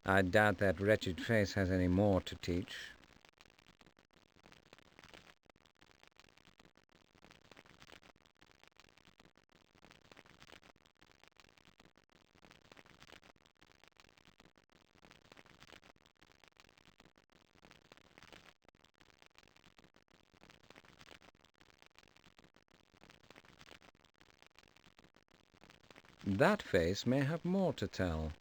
I doubt that wretched face has any more to teach. That face may have more to tell.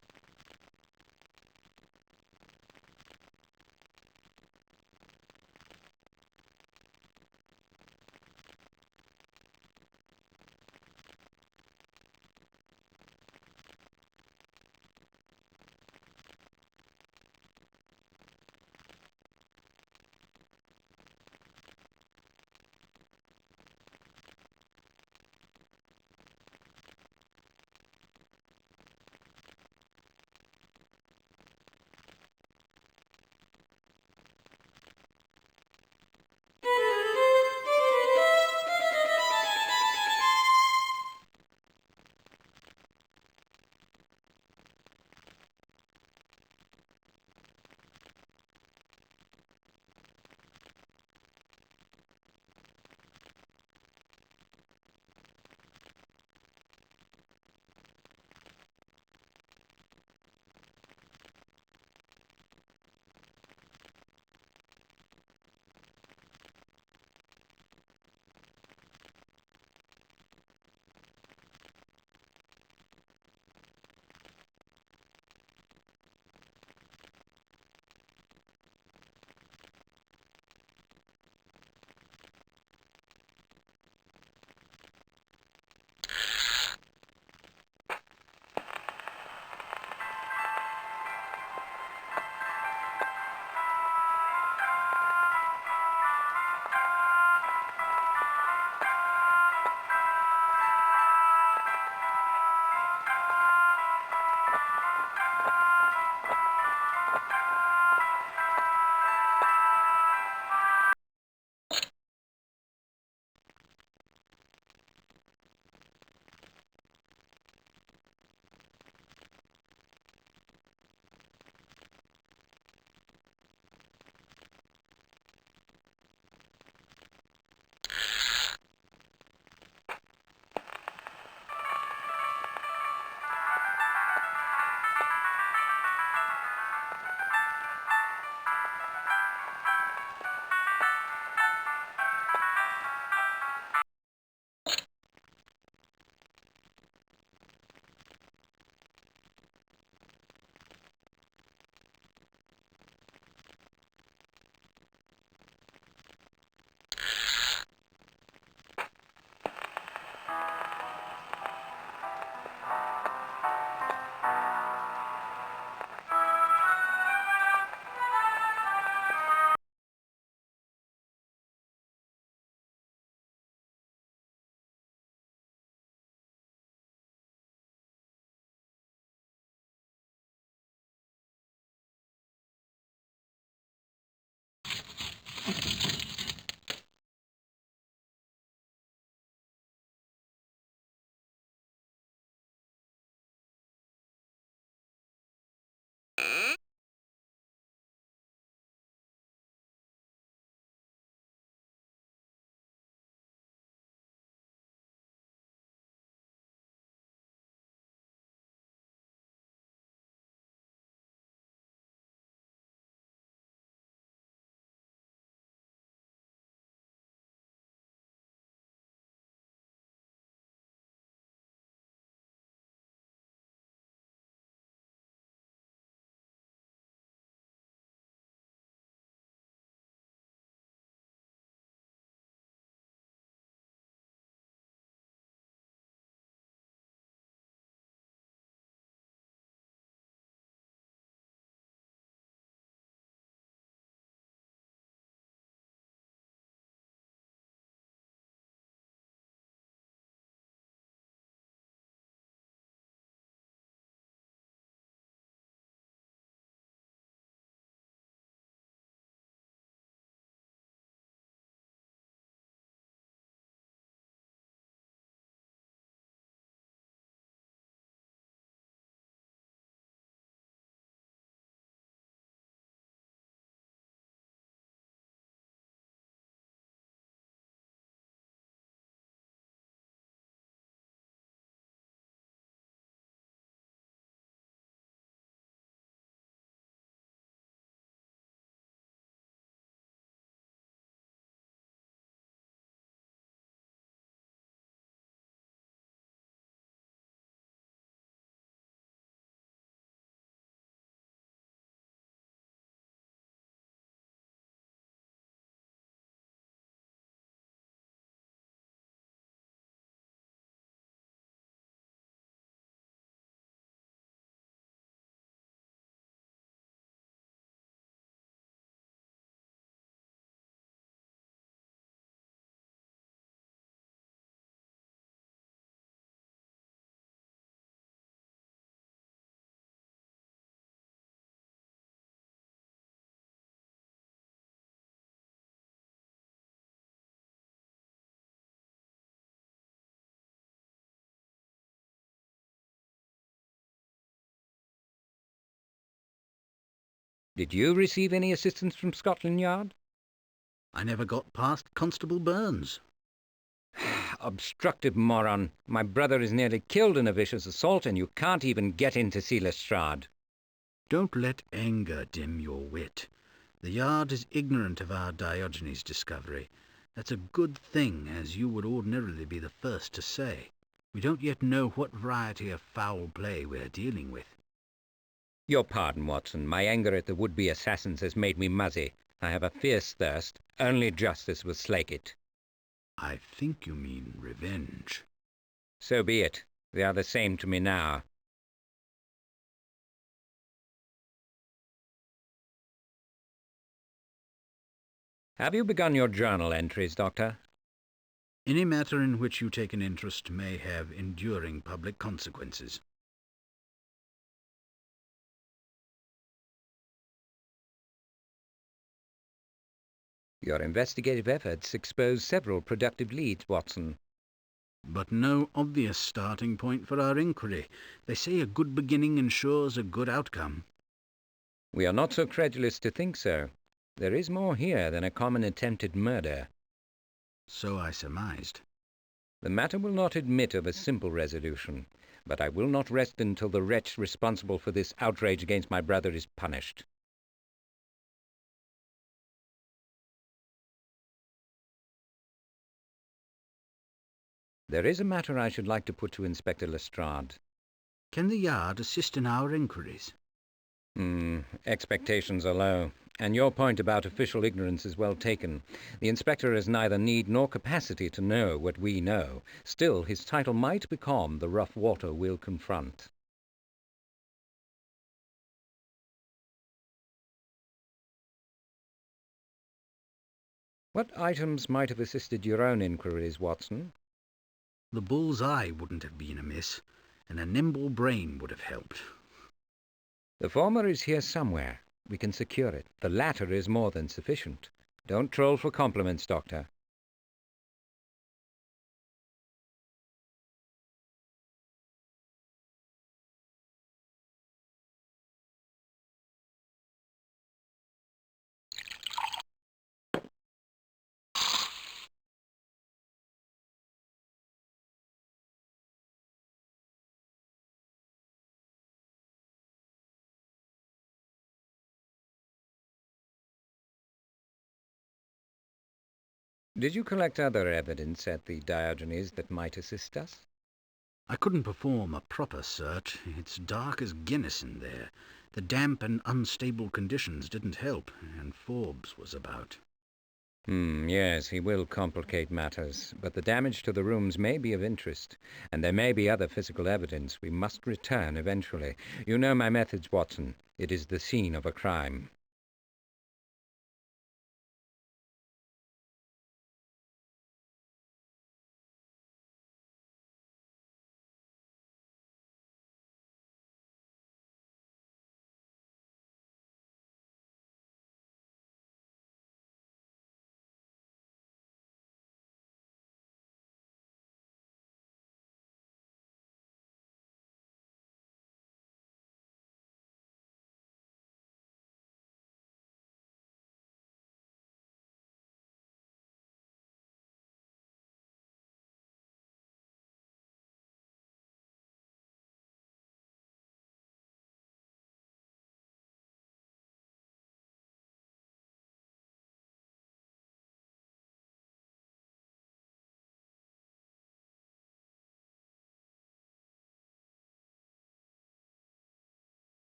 Did you receive any assistance from Scotland Yard? I never got past Constable Burns. Obstructive moron. My brother is nearly killed in a vicious assault, and you can't even get in to see Lestrade. Don't let anger dim your wit. The Yard is ignorant of our Diogenes discovery. That's a good thing, as you would ordinarily be the first to say. We don't yet know what variety of foul play we're dealing with. Your pardon, Watson. My anger at the would-be assassins has made me muzzy. I have a fierce thirst. Only justice will slake it. I think you mean revenge. So be it. They are the same to me now. Have you begun your journal entries, Doctor? Any matter in which you take an interest may have enduring public consequences. Your investigative efforts expose several productive leads, Watson. But no obvious starting point for our inquiry. They say a good beginning ensures a good outcome. We are not so credulous to think so. There is more here than a common attempted murder. So I surmised. The matter will not admit of a simple resolution, but I will not rest until the wretch responsible for this outrage against my brother is punished. There is a matter I should like to put to Inspector Lestrade. Can the Yard assist in our inquiries? Expectations are low, and your point about official ignorance is well taken. The inspector has neither need nor capacity to know what we know. Still, his title might become the rough water we'll confront. What items might have assisted your own inquiries, Watson? The bull's eye wouldn't have been amiss, and a nimble brain would have helped. The former is here somewhere. We can secure it. The latter is more than sufficient. Don't troll for compliments, Doctor. Did you collect other evidence at the Diogenes that might assist us? I couldn't perform a proper search. It's dark as Guinness in there. The damp and unstable conditions didn't help, and Forbes was about. Yes, he will complicate matters, but the damage to the rooms may be of interest, and there may be other physical evidence. We must return eventually. You know my methods, Watson. It is the scene of a crime.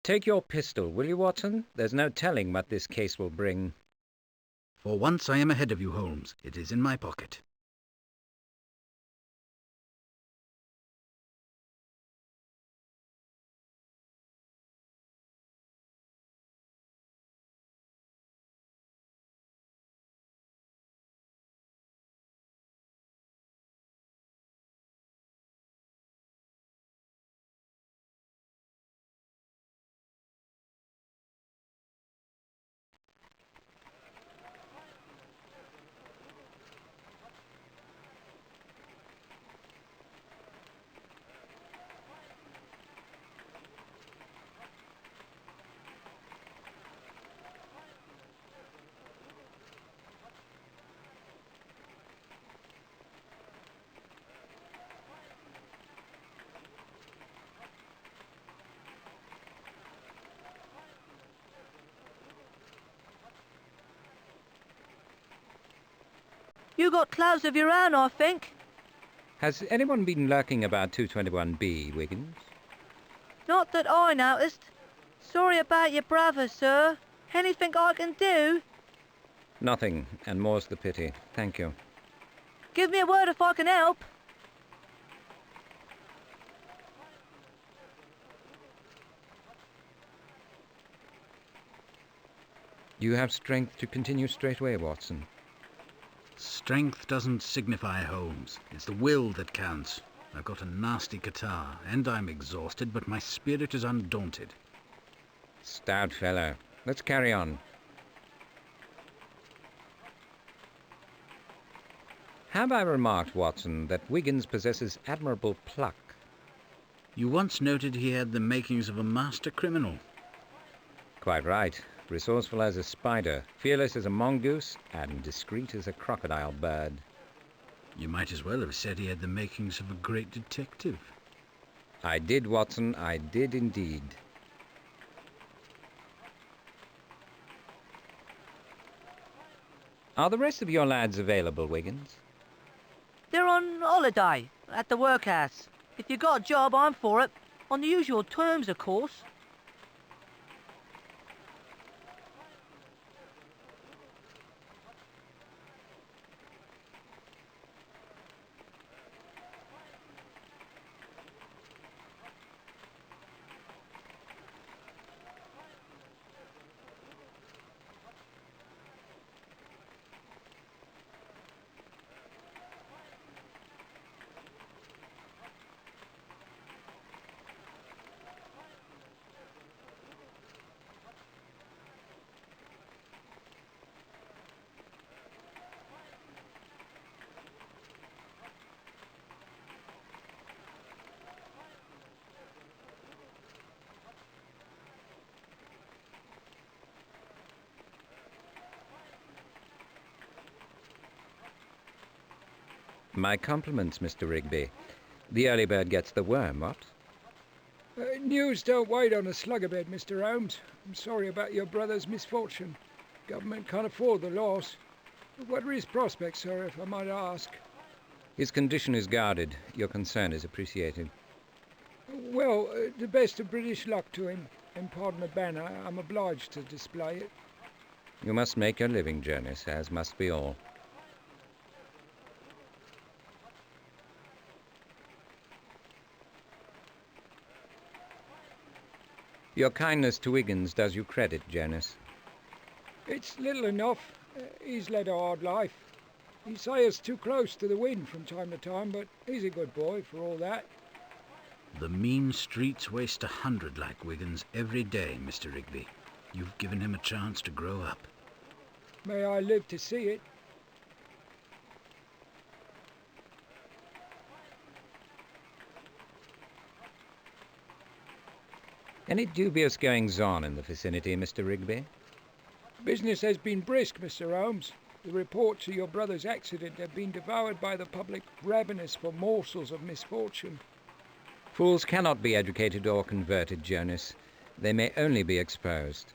Take your pistol, will you, Watson? There's no telling what this case will bring. For once I am ahead of you, Holmes. It is in my pocket. You got clothes of your own, I think. Has anyone been lurking about 221B, Wiggins? Not that I noticed. Sorry about your brother, sir. Anything I can do? Nothing, and more's the pity. Thank you. Give me a word if I can help. You have strength to continue straight away, Watson. Strength doesn't signify, Holmes. It's the will that counts. I've got a nasty catarrh, and I'm exhausted, but my spirit is undaunted. Stout fellow. Let's carry on. Have I remarked, Watson, that Wiggins possesses admirable pluck? You once noted he had the makings of a master criminal. Quite right. Resourceful as a spider, fearless as a mongoose, and discreet as a crocodile bird. You might as well have said he had the makings of a great detective. I did, Watson, I did indeed. Are the rest of your lads available, Wiggins? They're on holiday at the workhouse. If you got a job, I'm for it. On the usual terms, of course. My compliments, Mr. Rigby. The early bird gets the worm, what? News don't wait on a slugabed, Mr. Holmes. I'm sorry about your brother's misfortune. Government can't afford the loss. What are his prospects, sir, if I might ask? His condition is guarded. Your concern is appreciated. Well, the best of British luck to him. And pardon the banner, I'm obliged to display it. You must make your living, Jonas, as must we all. Your kindness to Wiggins does you credit, Jonas. It's little enough. He's led a hard life. He sails too close to the wind from time to time, but he's a good boy for all that. The mean streets waste 100 like Wiggins every day, Mr. Rigby. You've given him a chance to grow up. May I live to see it. Any dubious goings-on in the vicinity, Mr. Rigby? Business has been brisk, Mr. Holmes. The reports of your brother's accident have been devoured by the public, ravenous for morsels of misfortune. Fools cannot be educated or converted, Jonas. They may only be exposed.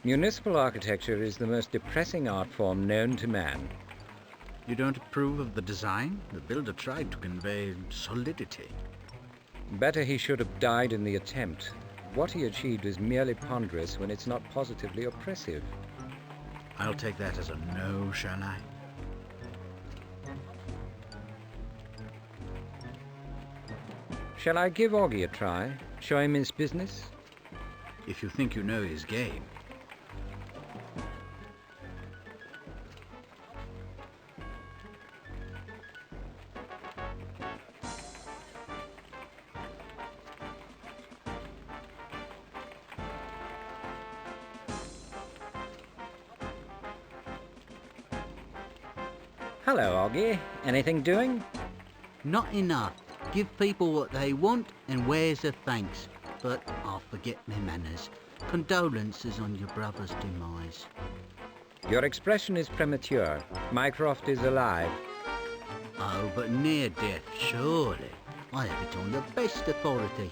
Municipal architecture is the most depressing art form known to man. You don't approve of the design? The builder tried to convey solidity. Better he should have died in the attempt. What he achieved is merely ponderous when it's not positively oppressive. I'll take that as a no, shall I? Shall I give Augie a try? Show him his business? If you think you know his game. Hello, Augie. Anything doing? Not enough. Give people what they want and where's a thanks. But I'll forget my manners. Condolences on your brother's demise. Your expression is premature. Mycroft is alive. Oh, but near death, surely. I have it on the best authority.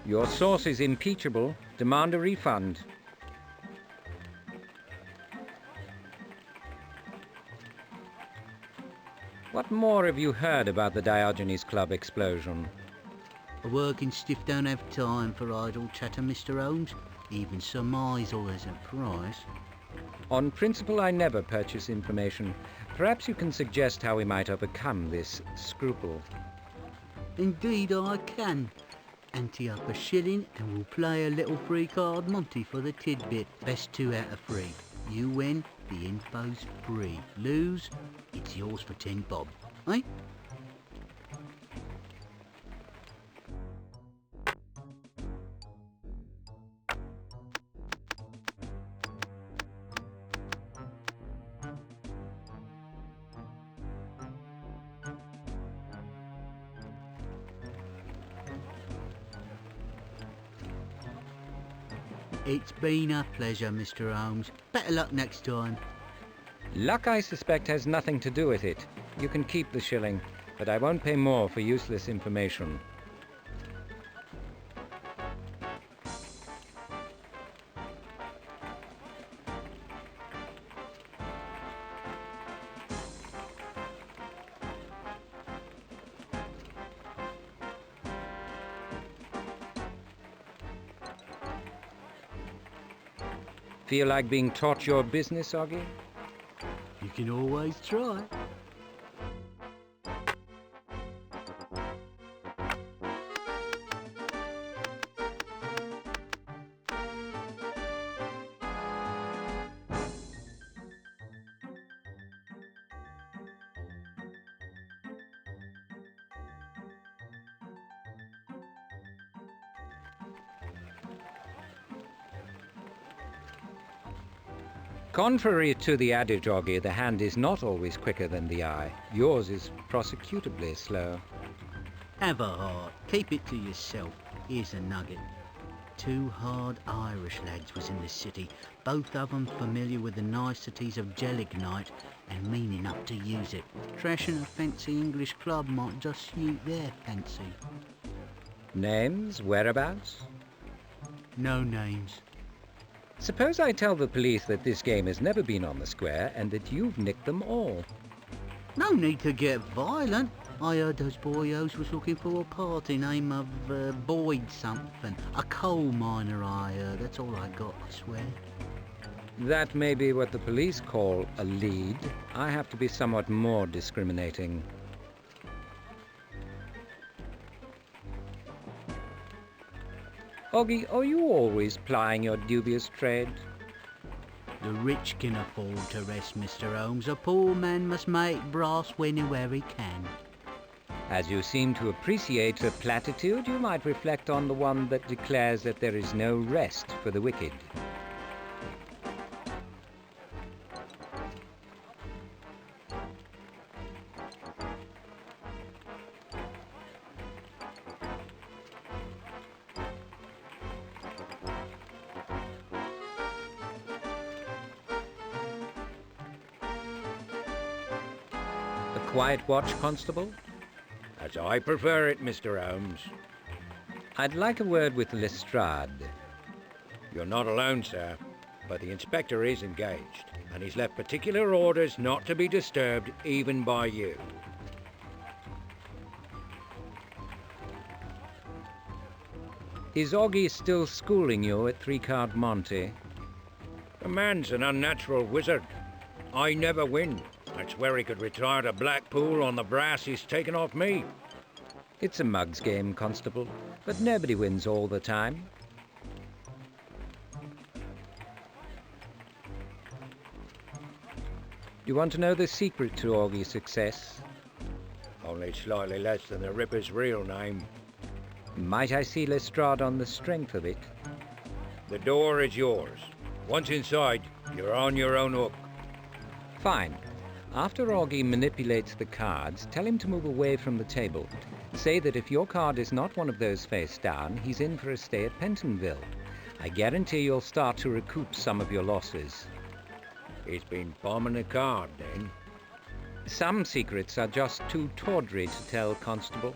Your source is impeachable. Demand a refund. What more have you heard about the Diogenes Club explosion? A working stiff don't have time for idle chatter, Mr. Holmes. Even surmise always a price. On principle, I never purchase information. Perhaps you can suggest how we might overcome this scruple. Indeed I can. Ante up a shilling and we'll play a little free card Monty for the tidbit. Best 2 out of 3. You win, the info's free. Lose, it's yours for 10 bob. Eh? It's been a pleasure, Mr. Holmes. Better luck next time. Luck, I suspect, has nothing to do with it. You can keep the shilling, but I won't pay more for useless information. Feel like being taught your business, Augie? You can always try. Contrary to the adage, Augie, the hand is not always quicker than the eye. Yours is prosecutably slow. Have a heart. Keep it to yourself. Here's a nugget. 2 hard Irish lads was in the city, both of them familiar with the niceties of gelignite and mean enough to use it. Trashing a fancy English club might just suit their fancy. Names? Whereabouts? No names. Suppose I tell the police that this game has never been on the square and that you've nicked them all. No need to get violent. I heard those boyos was looking for a party name of Boyd something. A coal miner, I heard. That's all I got, I swear. That may be what the police call a lead. I have to be somewhat more discriminating. Augie, are you always plying your dubious trade? The rich can afford to rest, Mr. Holmes. A poor man must make brass where he can. As you seem to appreciate a platitude, you might reflect on the one that declares that there is no rest for the wicked. A quiet watch, Constable? As I prefer it, Mr. Holmes. I'd like a word with Lestrade. You're not alone, sir. but the inspector is engaged, and he's left particular orders not to be disturbed even by you. Is Augie still schooling you at Three-Card Monte? The man's an unnatural wizard. I never win. I swear he could retire to Blackpool on the brass he's taken off me. It's a mug's game, Constable, but nobody wins all the time. Do you want to know the secret to Augie's success? Only slightly less than the Ripper's real name. Might I see Lestrade on the strength of it? The door is yours. Once inside, you're on your own hook. Fine. After Augie manipulates the cards, tell him to move away from the table. Say that if your card is not one of those face down, he's in for a stay at Pentonville. I guarantee you'll start to recoup some of your losses. He's been bombing a card, then. Some secrets are just too tawdry to tell, Constable.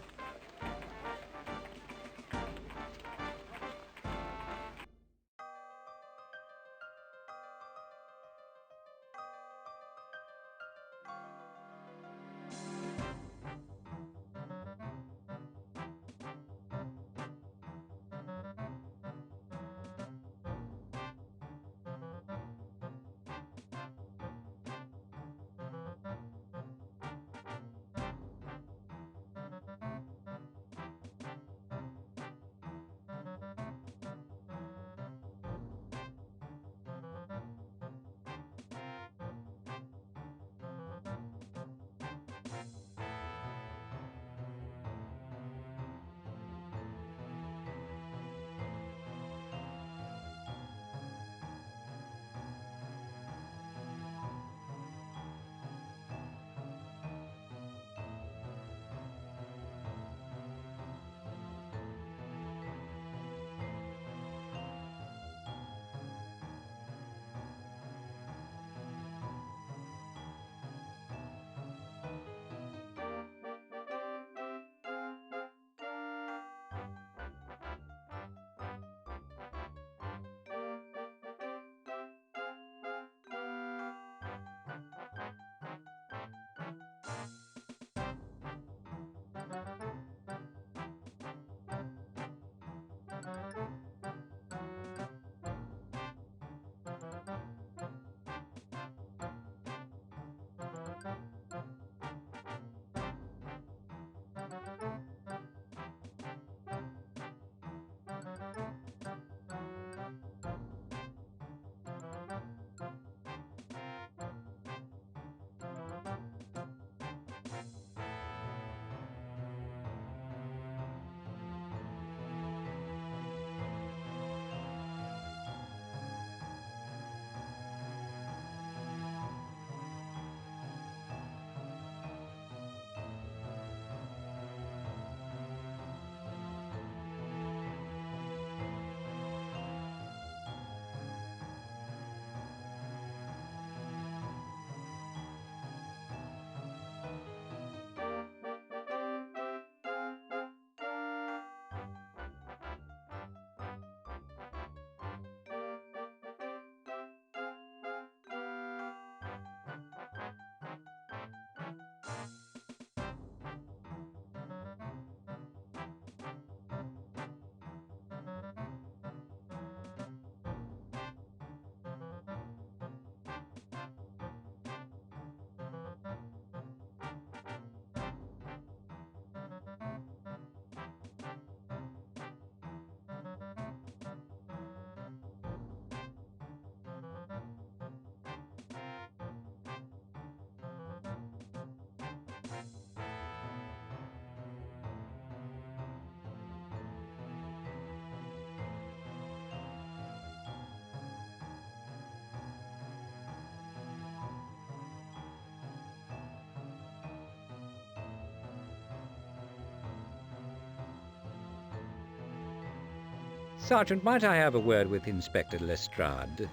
Sergeant, might I have a word with Inspector Lestrade?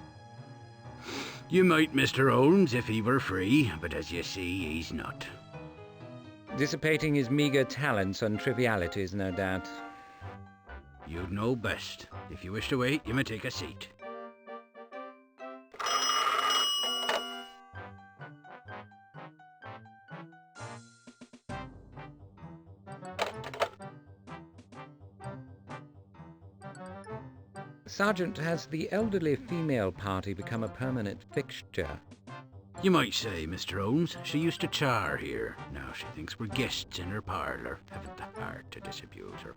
You might, Mr. Holmes, if he were free, but as you see, he's not. Dissipating his meagre talents on trivialities, no doubt. You'd know best. If you wish to wait, you may take a seat. Sergeant, has the elderly female party become a permanent fixture? You might say, Mr. Holmes, she used to char here. Now she thinks we're guests in her parlour. Haven't the heart to disabuse her.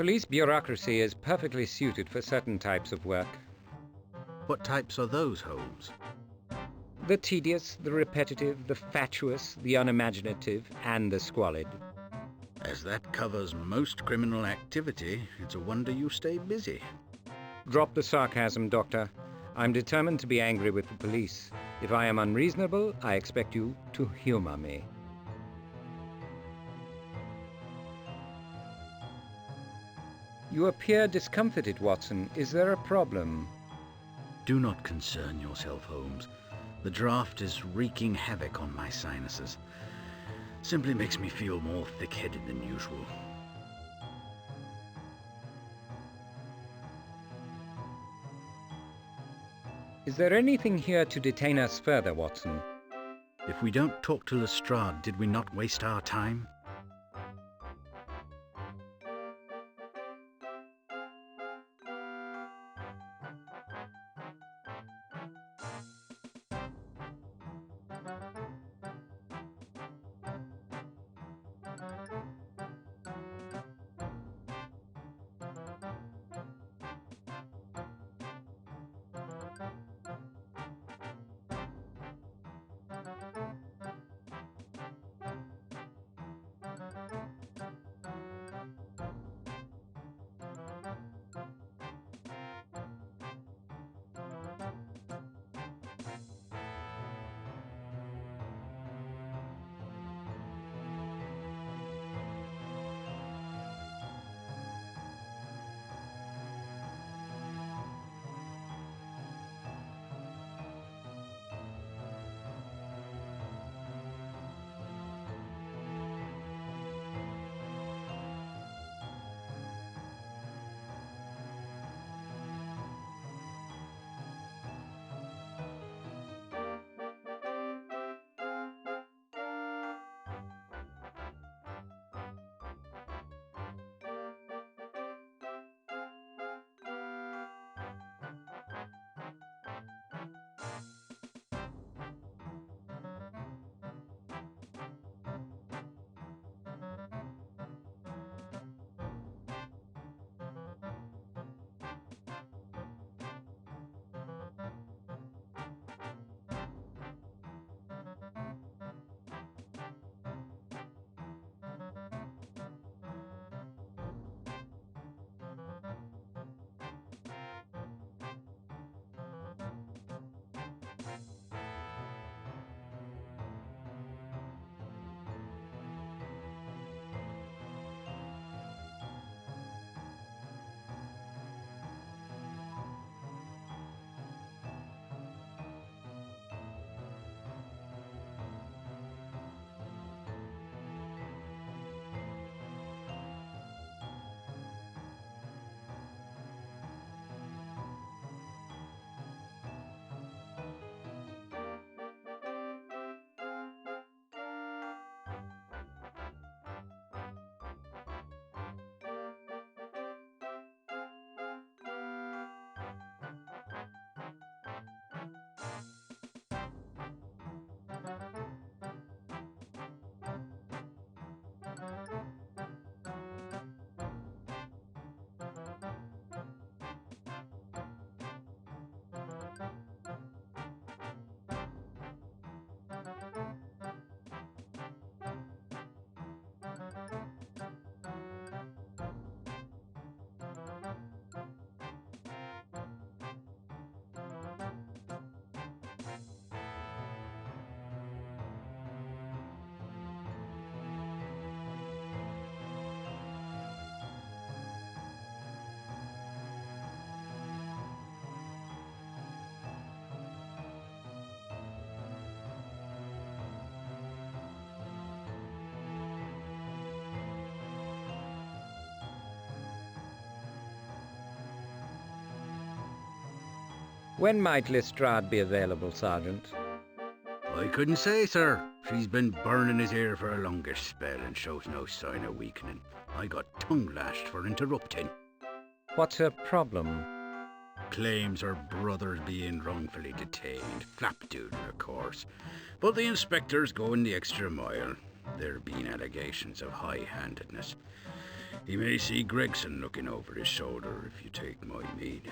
Police bureaucracy is perfectly suited for certain types of work. What types are those, Holmes? The tedious, the repetitive, the fatuous, the unimaginative, and the squalid. As that covers most criminal activity, it's a wonder you stay busy. Drop the sarcasm, Doctor. I'm determined to be angry with the police. If I am unreasonable, I expect you to humor me. You appear discomfited, Watson. Is there a problem? Do not concern yourself, Holmes. The draft is wreaking havoc on my sinuses. Simply makes me feel more thick-headed than usual. Is there anything here to detain us further, Watson? If we don't talk to Lestrade, did we not waste our time? When might Lestrade be available, Sergeant? I couldn't say, sir. She's been burning his ear for a longer spell and shows no sign of weakening. I got tongue-lashed for interrupting. What's her problem? Claims her brother's being wrongfully detained. Flapdoodle, of course. But the inspector's going the extra mile. There have been allegations of high-handedness. He may see Gregson looking over his shoulder, if you take my meaning.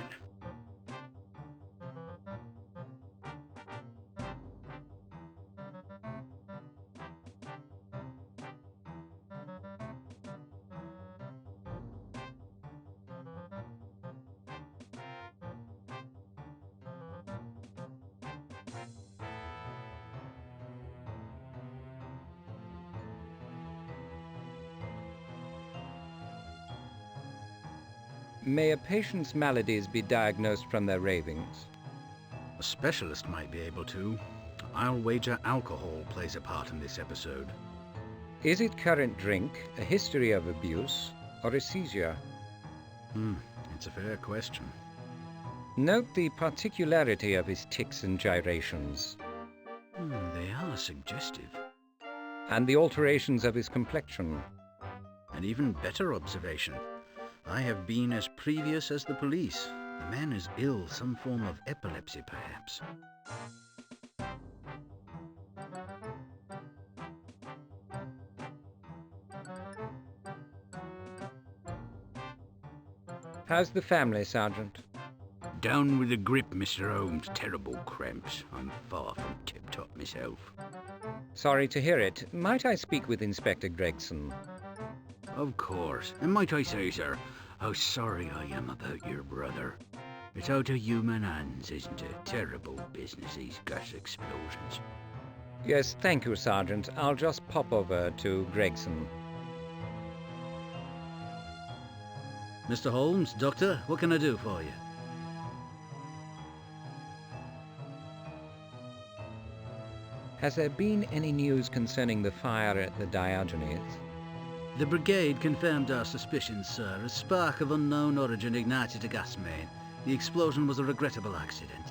May a patient's maladies be diagnosed from their ravings? A specialist might be able to. I'll wager alcohol plays a part in this episode. Is it current drink, a history of abuse, or a seizure? It's a fair question. Note the particularity of his tics and gyrations, They are suggestive. and the alterations of his complexion. An even better observation. I have been as previous as the police. The man is ill, some form of epilepsy, perhaps. How's the family, Sergeant? Down with the grip, Mr. Holmes. Terrible cramps. I'm far from tip-top myself. Sorry to hear it. Might I speak with Inspector Gregson? Of course. And might I say, sir, how sorry I am about your brother. It's out of human hands, isn't it? Terrible business, these gas explosions. Yes, thank you, Sergeant. I'll just pop over to Gregson. Mr. Holmes, Doctor, what can I do for you? Has there been any news concerning the fire at the Diogenes? The brigade confirmed our suspicions, sir. A spark of unknown origin ignited a gas main. The explosion was a regrettable accident.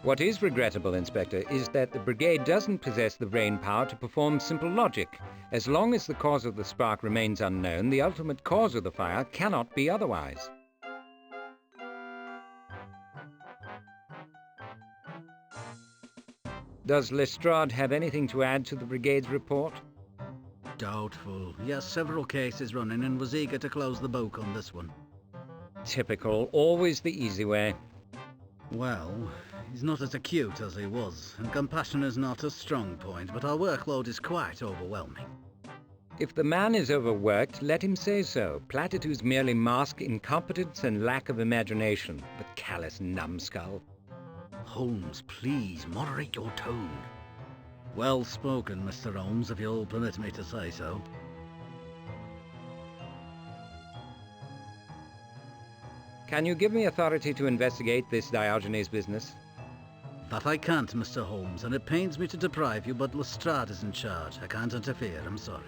What is regrettable, Inspector, is that the brigade doesn't possess the brain power to perform simple logic. As long as the cause of the spark remains unknown, the ultimate cause of the fire cannot be otherwise. Does Lestrade have anything to add to the brigade's report? Doubtful. He has several cases running and was eager to close the book on this one. Typical, always the easy way. Well, he's not as acute as he was, and compassion is not a strong point, but our workload is quite overwhelming. If the man is overworked, let him say so. Platitudes merely mask incompetence and lack of imagination. The callous numbskull. Holmes, please, moderate your tone. Well spoken, Mr. Holmes, if you'll permit me to say so. Can you give me authority to investigate this Diogenes business? That I can't, Mr. Holmes, and it pains me to deprive you, but Lestrade is in charge. I can't interfere, I'm sorry.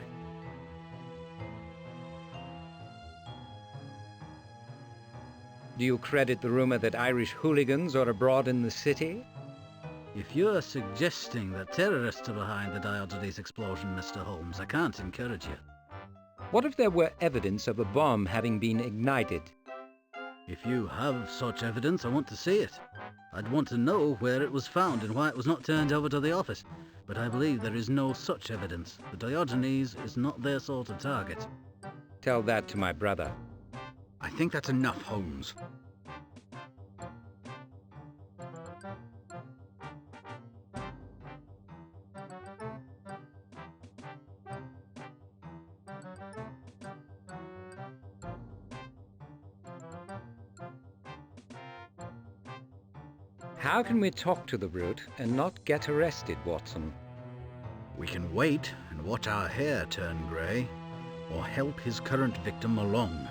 Do you credit the rumor that Irish hooligans are abroad in the city? If you're suggesting that terrorists are behind the Diogenes explosion, Mr. Holmes, I can't encourage you. What if there were evidence of a bomb having been ignited? If you have such evidence, I want to see it. I'd want to know where it was found and why it was not turned over to the office. But I believe there is no such evidence. The Diogenes is not their sort of target. Tell that to my brother. I think that's enough, Holmes. How can we talk to the brute and not get arrested, Watson? We can wait and watch our hair turn grey, or help his current victim along.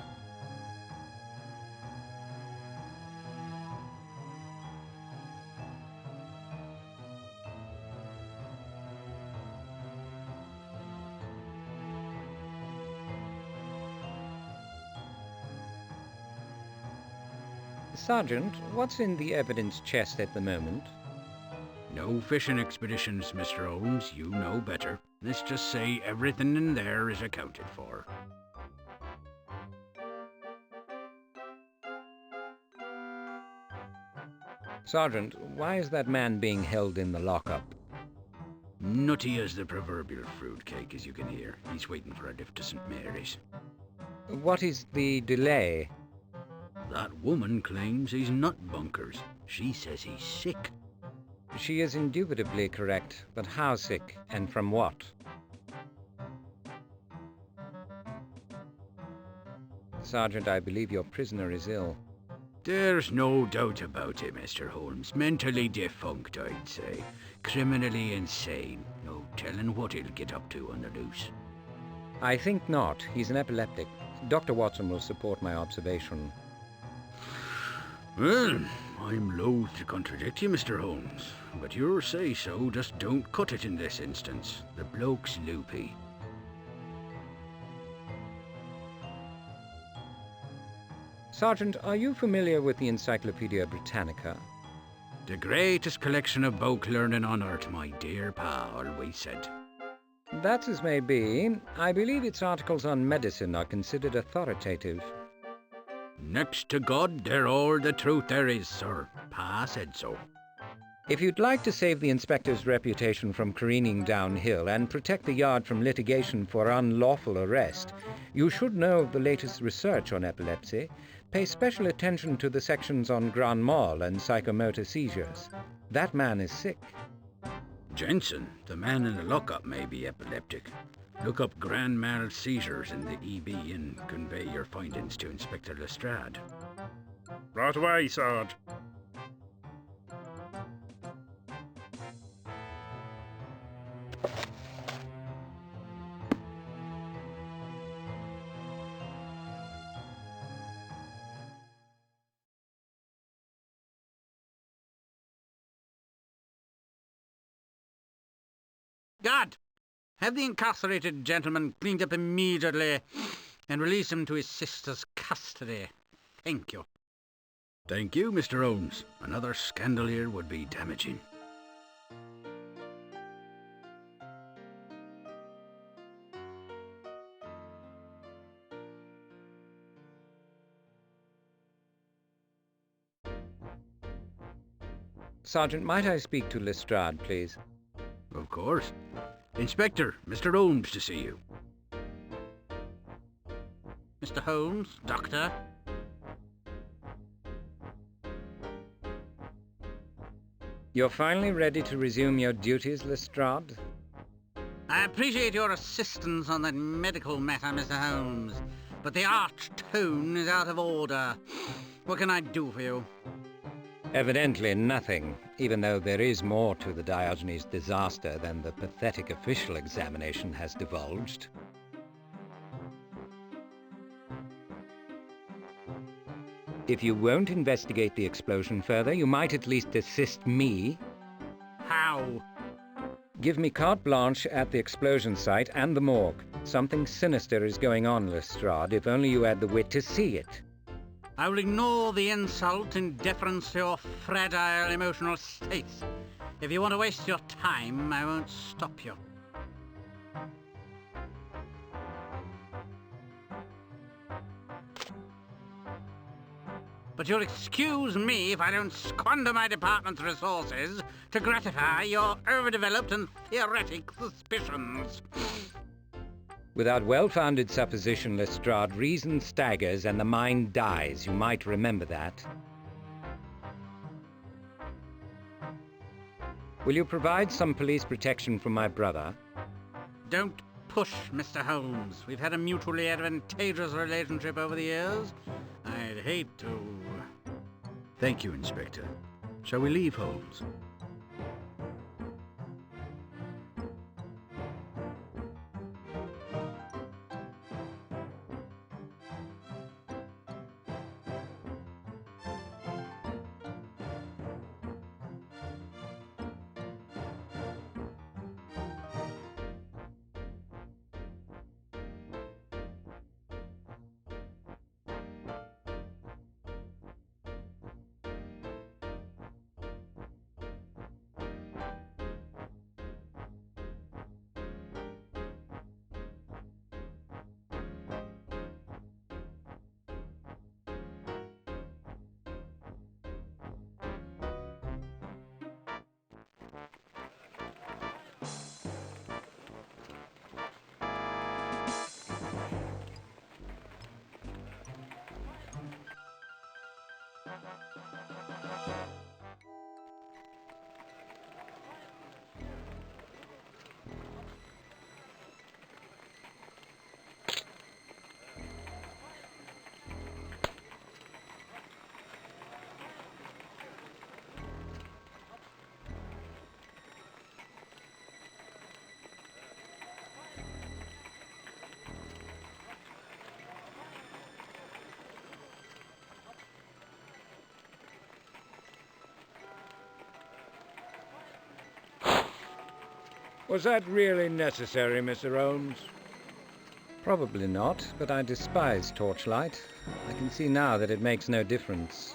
Sergeant, what's in the evidence chest at the moment? No fishing expeditions, Mr. Holmes. You know better. Let's just say everything in there is accounted for. Sergeant, why is that man being held in the lockup? Nutty as the proverbial fruitcake, as you can hear. He's waiting for a lift to St. Mary's. What is the delay? That woman claims he's nut bunkers. She says he's sick. She is indubitably correct, but how sick, and from what? Sergeant, I believe your prisoner is ill. There's no doubt about it, Mr. Holmes. Mentally defunct, I'd say. Criminally insane. No telling what he'll get up to on the loose. I think not. He's an epileptic. Dr. Watson will support my observation. Well, I'm loath to contradict you, Mr. Holmes. But your say-so just don't cut it in this instance. The bloke's loopy. Sergeant, are you familiar with the Encyclopedia Britannica? The greatest collection of book learning on earth, my dear pa always said. That's as may be. I believe its articles on medicine are considered authoritative. Next to God, they're all the truth there is, sir. Pa said so. If you'd like to save the inspector's reputation from careening downhill and protect the yard from litigation for unlawful arrest, you should know of the latest research on epilepsy. Pay special attention to the sections on grand mal and psychomotor seizures. That man is sick. Jensen, the man in the lockup, may be epileptic. Look up grand mal seizures in the EB and convey your findings to Inspector Lestrade. Right away, Sarge. Guard! Have the incarcerated gentleman cleaned up immediately and release him to his sister's custody. Thank you. Thank you, Mr. Holmes. Another scandal here would be damaging. Sergeant, might I speak to Lestrade, please? Of course. Inspector, Mr. Holmes to see you. Mr. Holmes, Doctor. You're finally ready to resume your duties, Lestrade? I appreciate your assistance on that medical matter, Mr. Holmes, but the arch tone is out of order. What can I do for you? Evidently nothing, even though there is more to the Diogenes disaster than the pathetic official examination has divulged. If you won't investigate the explosion further, you might at least assist me. How? Give me carte blanche at the explosion site and the morgue. Something sinister is going on, Lestrade, if only you had the wit to see it. I will ignore the insult in deference to your fragile emotional state. If you want to waste your time, I won't stop you. But you'll excuse me if I don't squander my department's resources to gratify your overdeveloped and theoretic suspicions. Without well-founded supposition, Lestrade, reason staggers and the mind dies. You might remember that. Will you provide some police protection for my brother? Don't push, Mr. Holmes. We've had a mutually advantageous relationship over the years. I'd hate to... Thank you, Inspector. Shall we leave, Holmes? Was that really necessary, Mr. Holmes? Probably not, but I despise torchlight. I can see now that it makes no difference.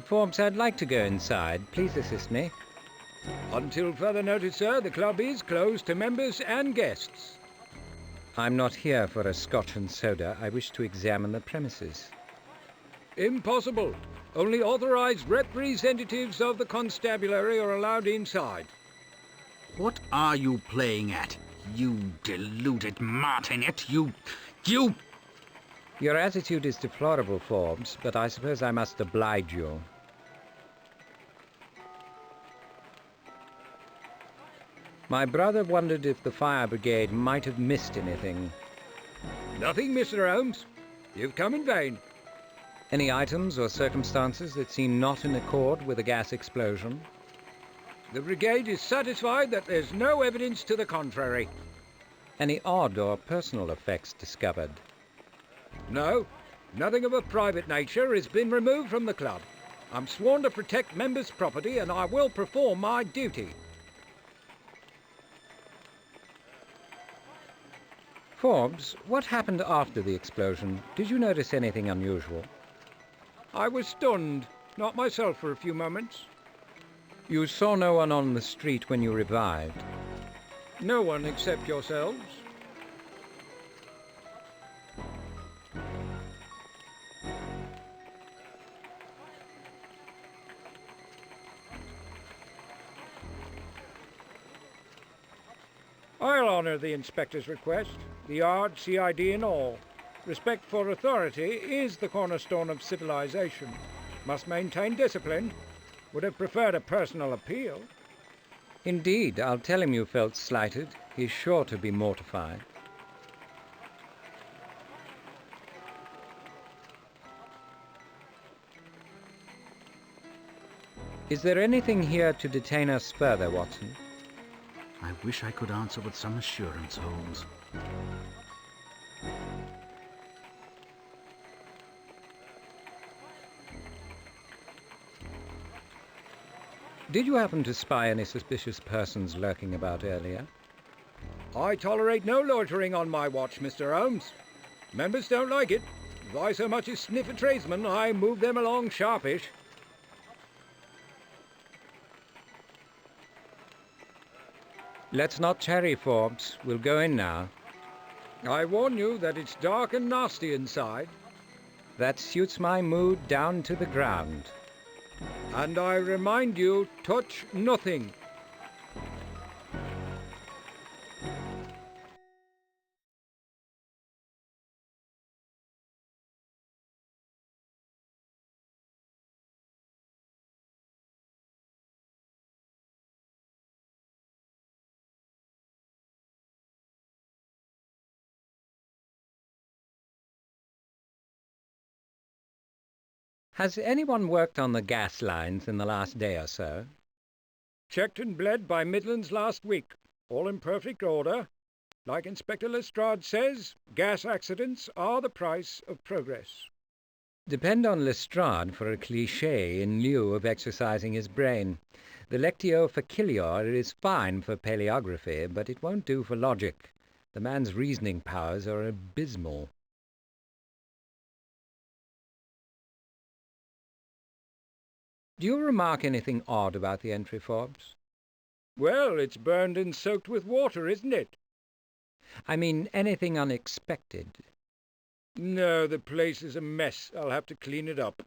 Forbes, I'd like to go inside. Please assist me. Until further notice, sir, the club is closed to members and guests. I'm not here for a scotch and soda. I wish to examine the premises. Impossible. Only authorized representatives of the constabulary are allowed inside. What are you playing at? You deluded martinet, you... Your attitude is deplorable, Forbes, but I suppose I must oblige you. My brother wondered if the fire brigade might have missed anything. Nothing, Mr. Holmes. You've come in vain. Any items or circumstances that seem not in accord with a gas explosion? The brigade is satisfied that there's no evidence to the contrary. Any odd or personal effects discovered? No, nothing of a private nature has been removed from the club. I'm sworn to protect members' property and I will perform my duty. Forbes, what happened after the explosion? Did you notice anything unusual? I was stunned, not myself for a few moments. You saw no one on the street when you revived? No one except yourselves. I'll honour the inspector's request, the yard, CID and all. Respect for authority is the cornerstone of civilization. Must maintain discipline. Would have preferred a personal appeal. Indeed, I'll tell him you felt slighted. He's sure to be mortified. Is there anything here to detain us further, Watson? I wish I could answer with some assurance, Holmes. Did you happen to spy any suspicious persons lurking about earlier? I tolerate no loitering on my watch, Mr. Holmes. Members don't like it. If I so much as sniff a tradesman, I move them along sharpish. Let's not tarry, Forbes. We'll go in now. I warn you that it's dark and nasty inside. That suits my mood down to the ground. And I remind you, touch nothing. Has anyone worked on the gas lines in the last day or so? Checked and bled by Midlands last week. All in perfect order. Like Inspector Lestrade says, gas accidents are the price of progress. Depend on Lestrade for a cliché in lieu of exercising his brain. The Lectio Facilior is fine for paleography, but it won't do for logic. The man's reasoning powers are abysmal. Do you remark anything odd about the entry, Forbes? Well, it's burned and soaked with water, isn't it? I mean, anything unexpected? No, the place is a mess. I'll have to clean it up.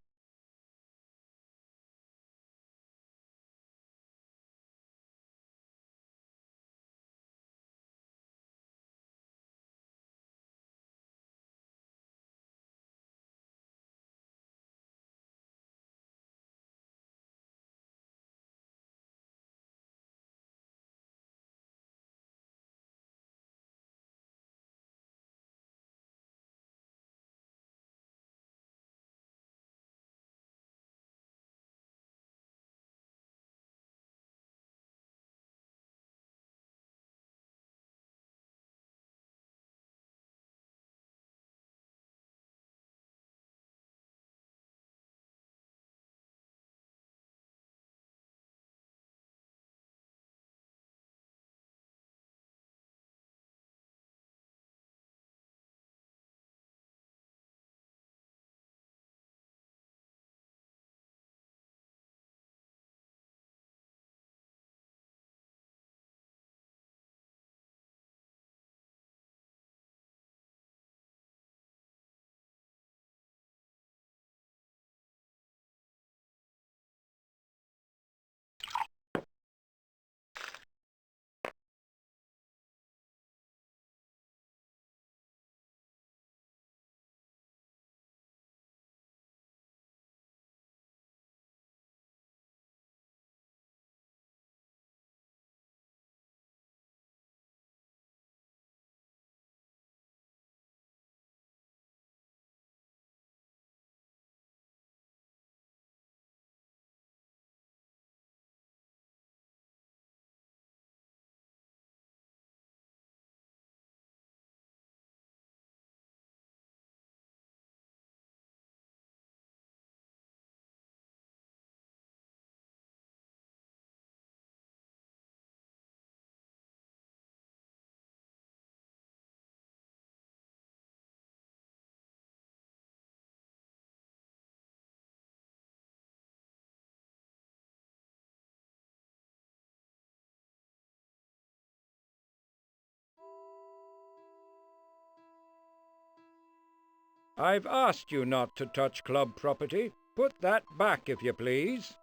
I've asked you not to touch club property. Put that back, if you please.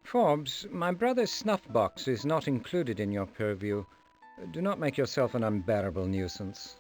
Forbes, my brother's snuff box is not included in your purview. Do not make yourself an unbearable nuisance.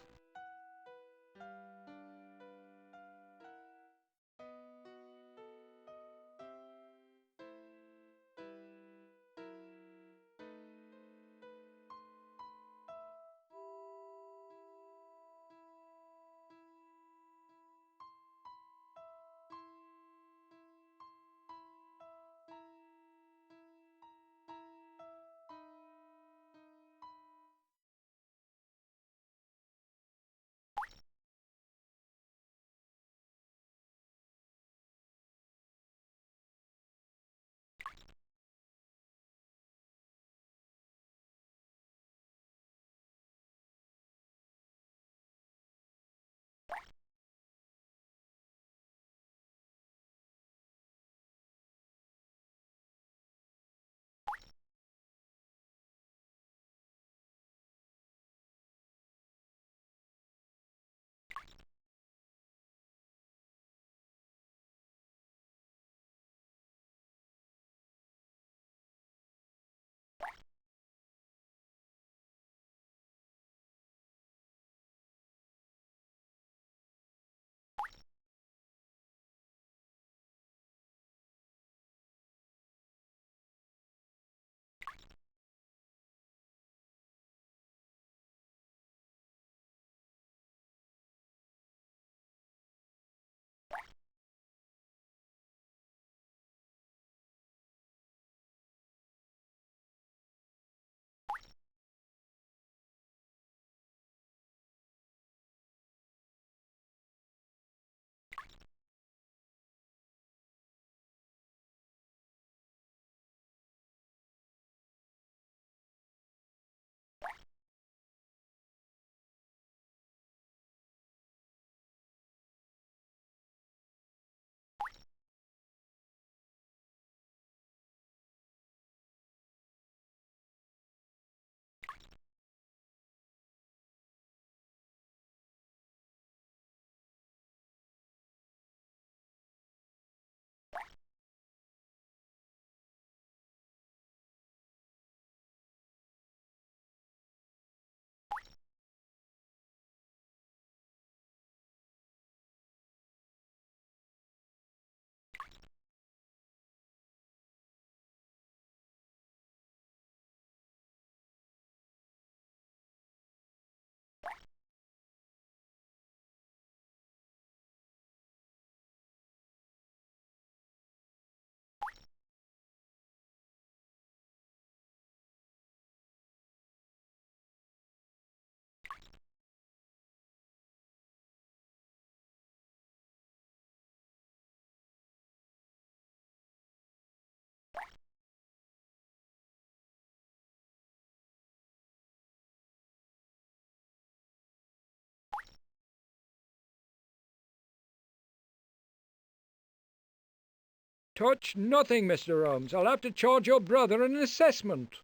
Touch nothing, Mr. Holmes. I'll have to charge your brother an assessment.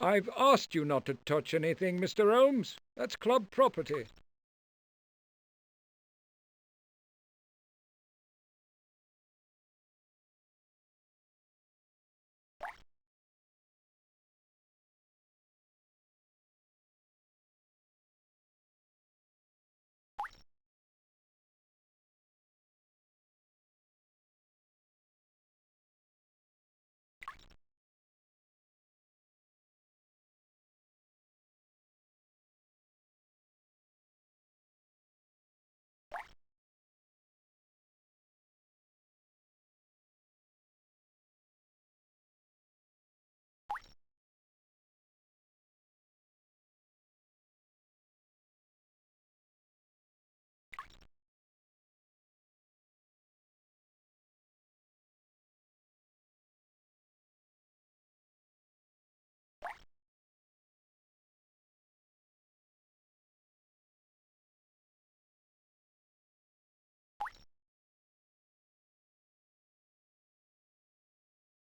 I've asked you not to touch anything, Mr. Holmes. That's club property.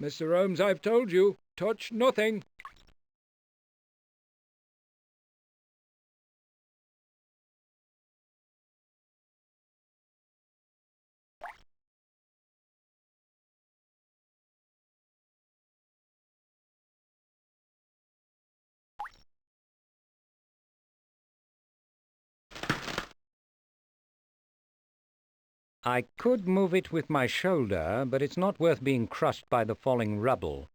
Mr. Holmes, I've told you, touch nothing. I could move it with my shoulder, but it's not worth being crushed by the falling rubble.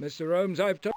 Mr. Holmes, I've told...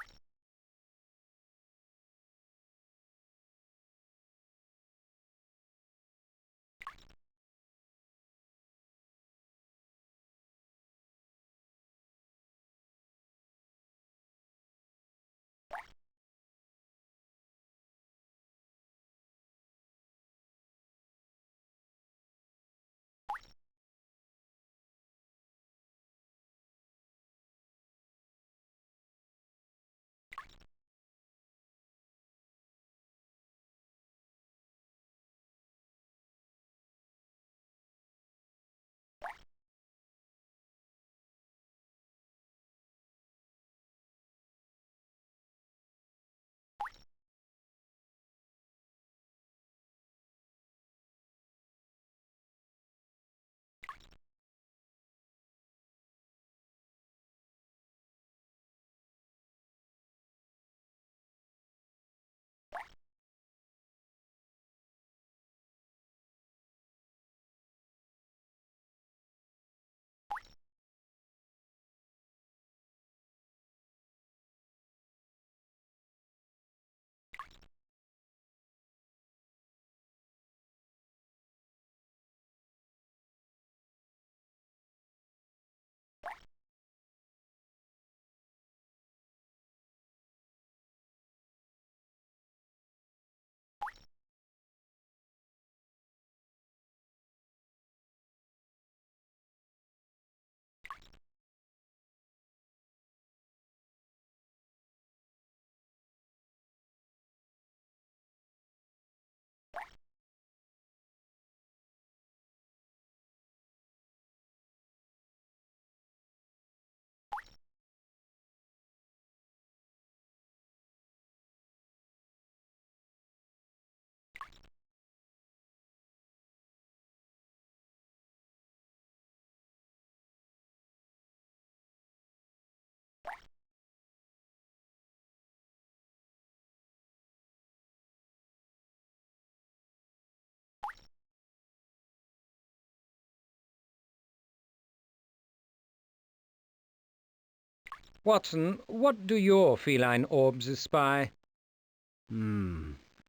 Watson, what do your feline orbs espy?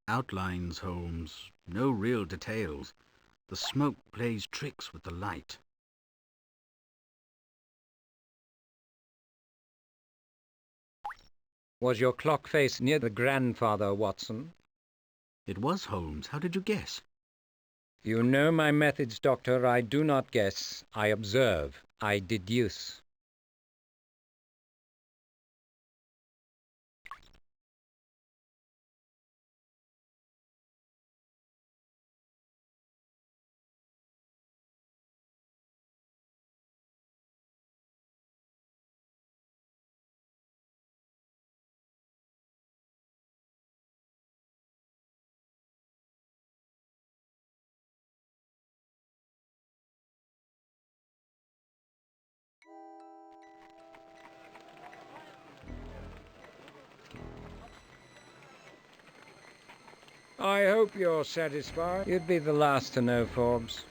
Outlines, Holmes. No real details. The smoke plays tricks with the light. Was your clock face near the grandfather, Watson? It was, Holmes. How did you guess? You know my methods, Doctor. I do not guess. I observe. I deduce. I hope you're satisfied. You'd be the last to know, Forbes.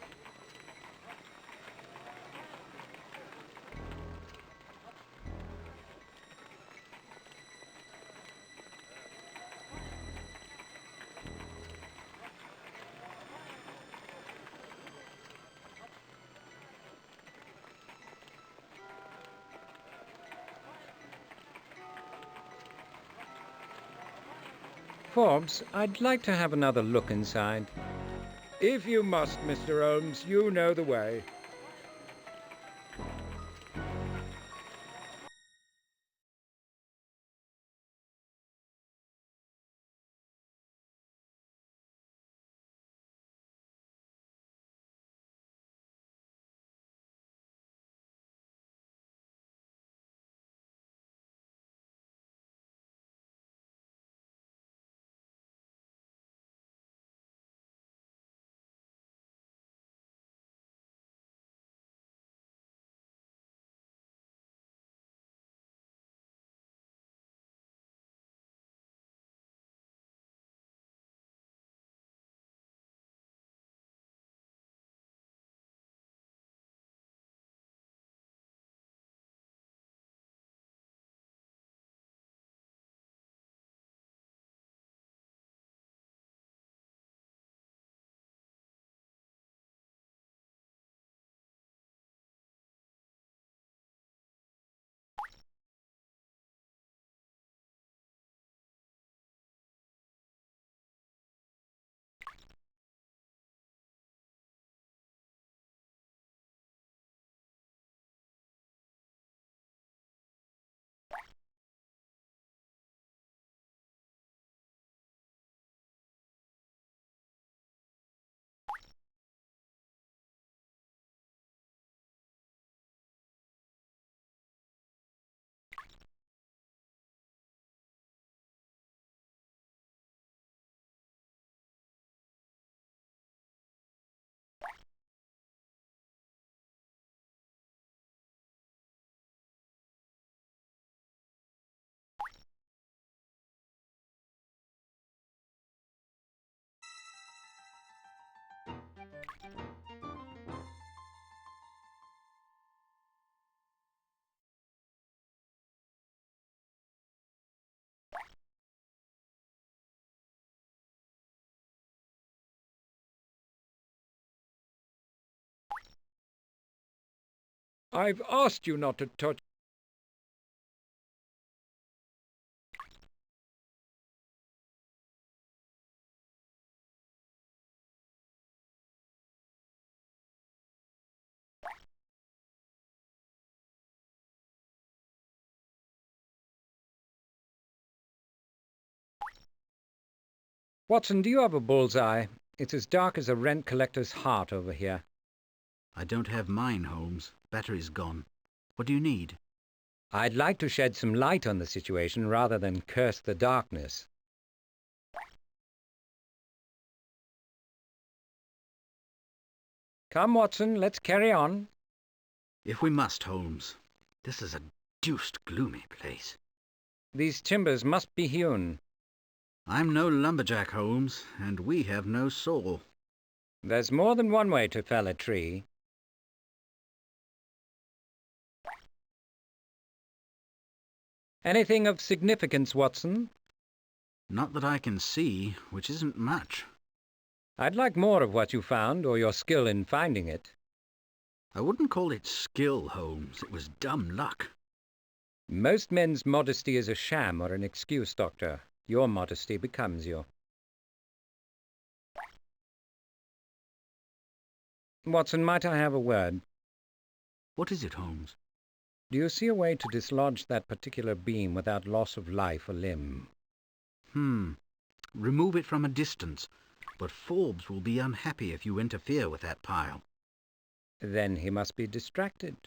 Forbes, I'd like to have another look inside. If you must, Mr. Holmes, you know the way. I've asked you not to touch... Watson, do you have a bullseye? It's as dark as a rent collector's heart over here. I don't have mine, Holmes. Battery's gone. What do you need? I'd like to shed some light on the situation rather than curse the darkness. Come, Watson, let's carry on. If we must, Holmes. This is a deuced gloomy place. These timbers must be hewn. I'm no lumberjack, Holmes, and we have no saw. There's more than one way to fell a tree. Anything of significance, Watson? Not that I can see, which isn't much. I'd like more of what you found, or your skill in finding it. I wouldn't call it skill, Holmes. It was dumb luck. Most men's modesty is a sham or an excuse, Doctor. Your modesty becomes you. Watson, might I have a word? What is it, Holmes? Do you see a way to dislodge that particular beam without loss of life or limb? Remove it from a distance. But Forbes will be unhappy if you interfere with that pile. Then he must be distracted.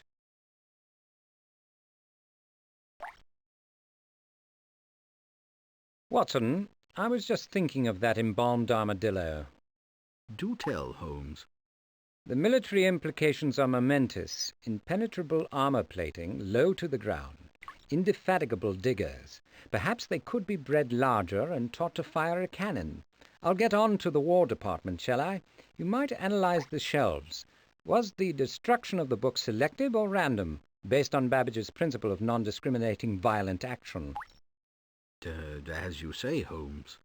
Watson, I was just thinking of that embalmed armadillo. Do tell, Holmes. The military implications are momentous. Impenetrable armor plating, low to the ground. Indefatigable diggers. Perhaps they could be bred larger and taught to fire a cannon. I'll get on to the War Department, shall I? You might analyze the shelves. Was the destruction of the book selective or random, based on Babbage's principle of non-discriminating violent action? As you say, Holmes.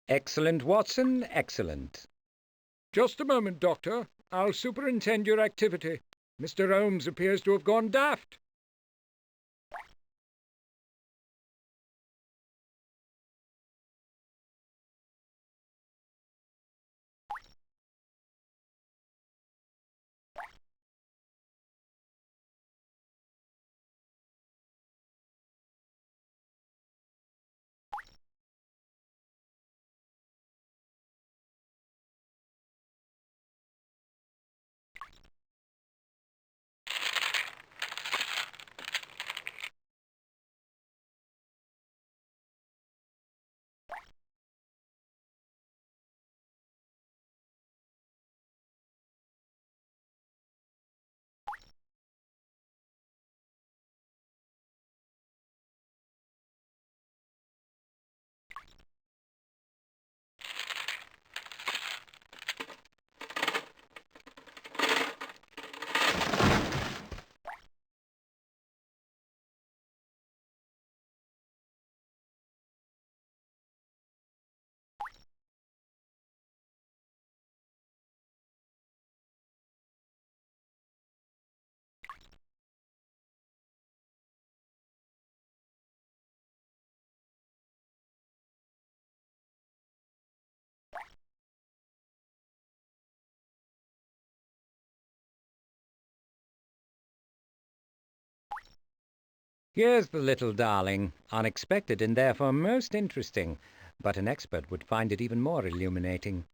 Excellent, Watson, excellent. Just a moment, Doctor. I'll superintend your activity. Mr. Holmes appears to have gone daft. Here's the little darling, unexpected and therefore most interesting, but an expert would find it even more illuminating.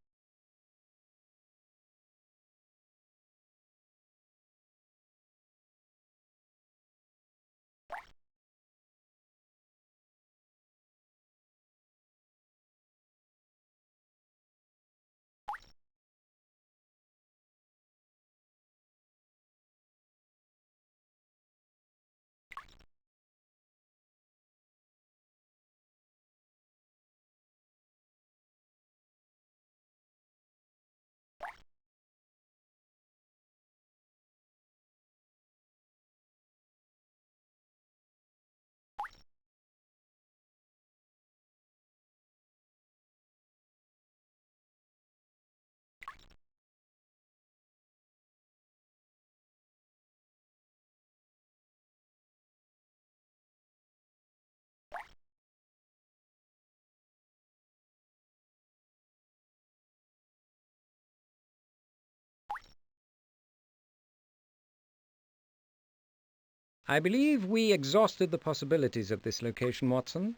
I believe we exhausted the possibilities of this location, Watson.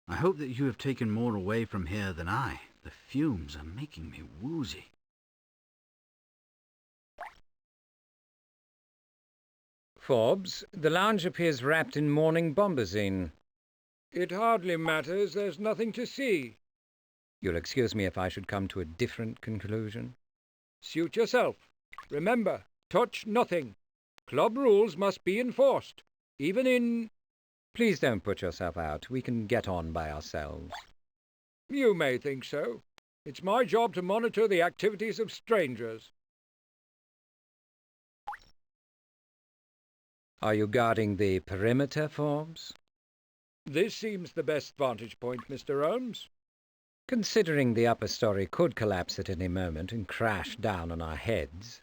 I hope that you have taken more away from here than I. The fumes are making me woozy. Forbes, the lounge appears wrapped in morning bombazine. It hardly matters. There's nothing to see. You'll excuse me if I should come to a different conclusion. Suit yourself. Remember, touch nothing. Club rules must be enforced, even in... Please don't put yourself out. We can get on by ourselves. You may think so. It's my job to monitor the activities of strangers. Are you guarding the perimeter, Forbes? This seems the best vantage point, Mr. Holmes. Considering the upper story could collapse at any moment and crash down on our heads.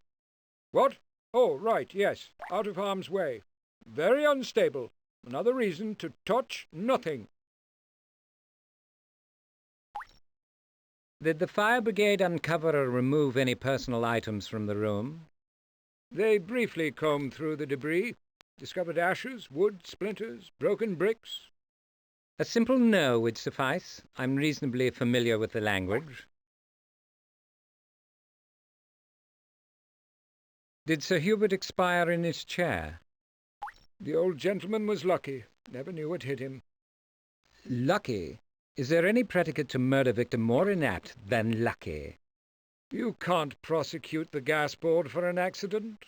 What? Oh, right, yes. Out of harm's way. Very unstable. Another reason to touch nothing. Did the fire brigade uncover or remove any personal items from the room? They briefly combed through the debris, discovered ashes, wood, splinters, broken bricks. A simple no would suffice. I'm reasonably familiar with the language. Did Sir Hubert expire in his chair? The old gentleman was lucky. Never knew what hit him. Lucky? Is there any predicate to murder victim more inapt than lucky? You can't prosecute the gas board for an accident.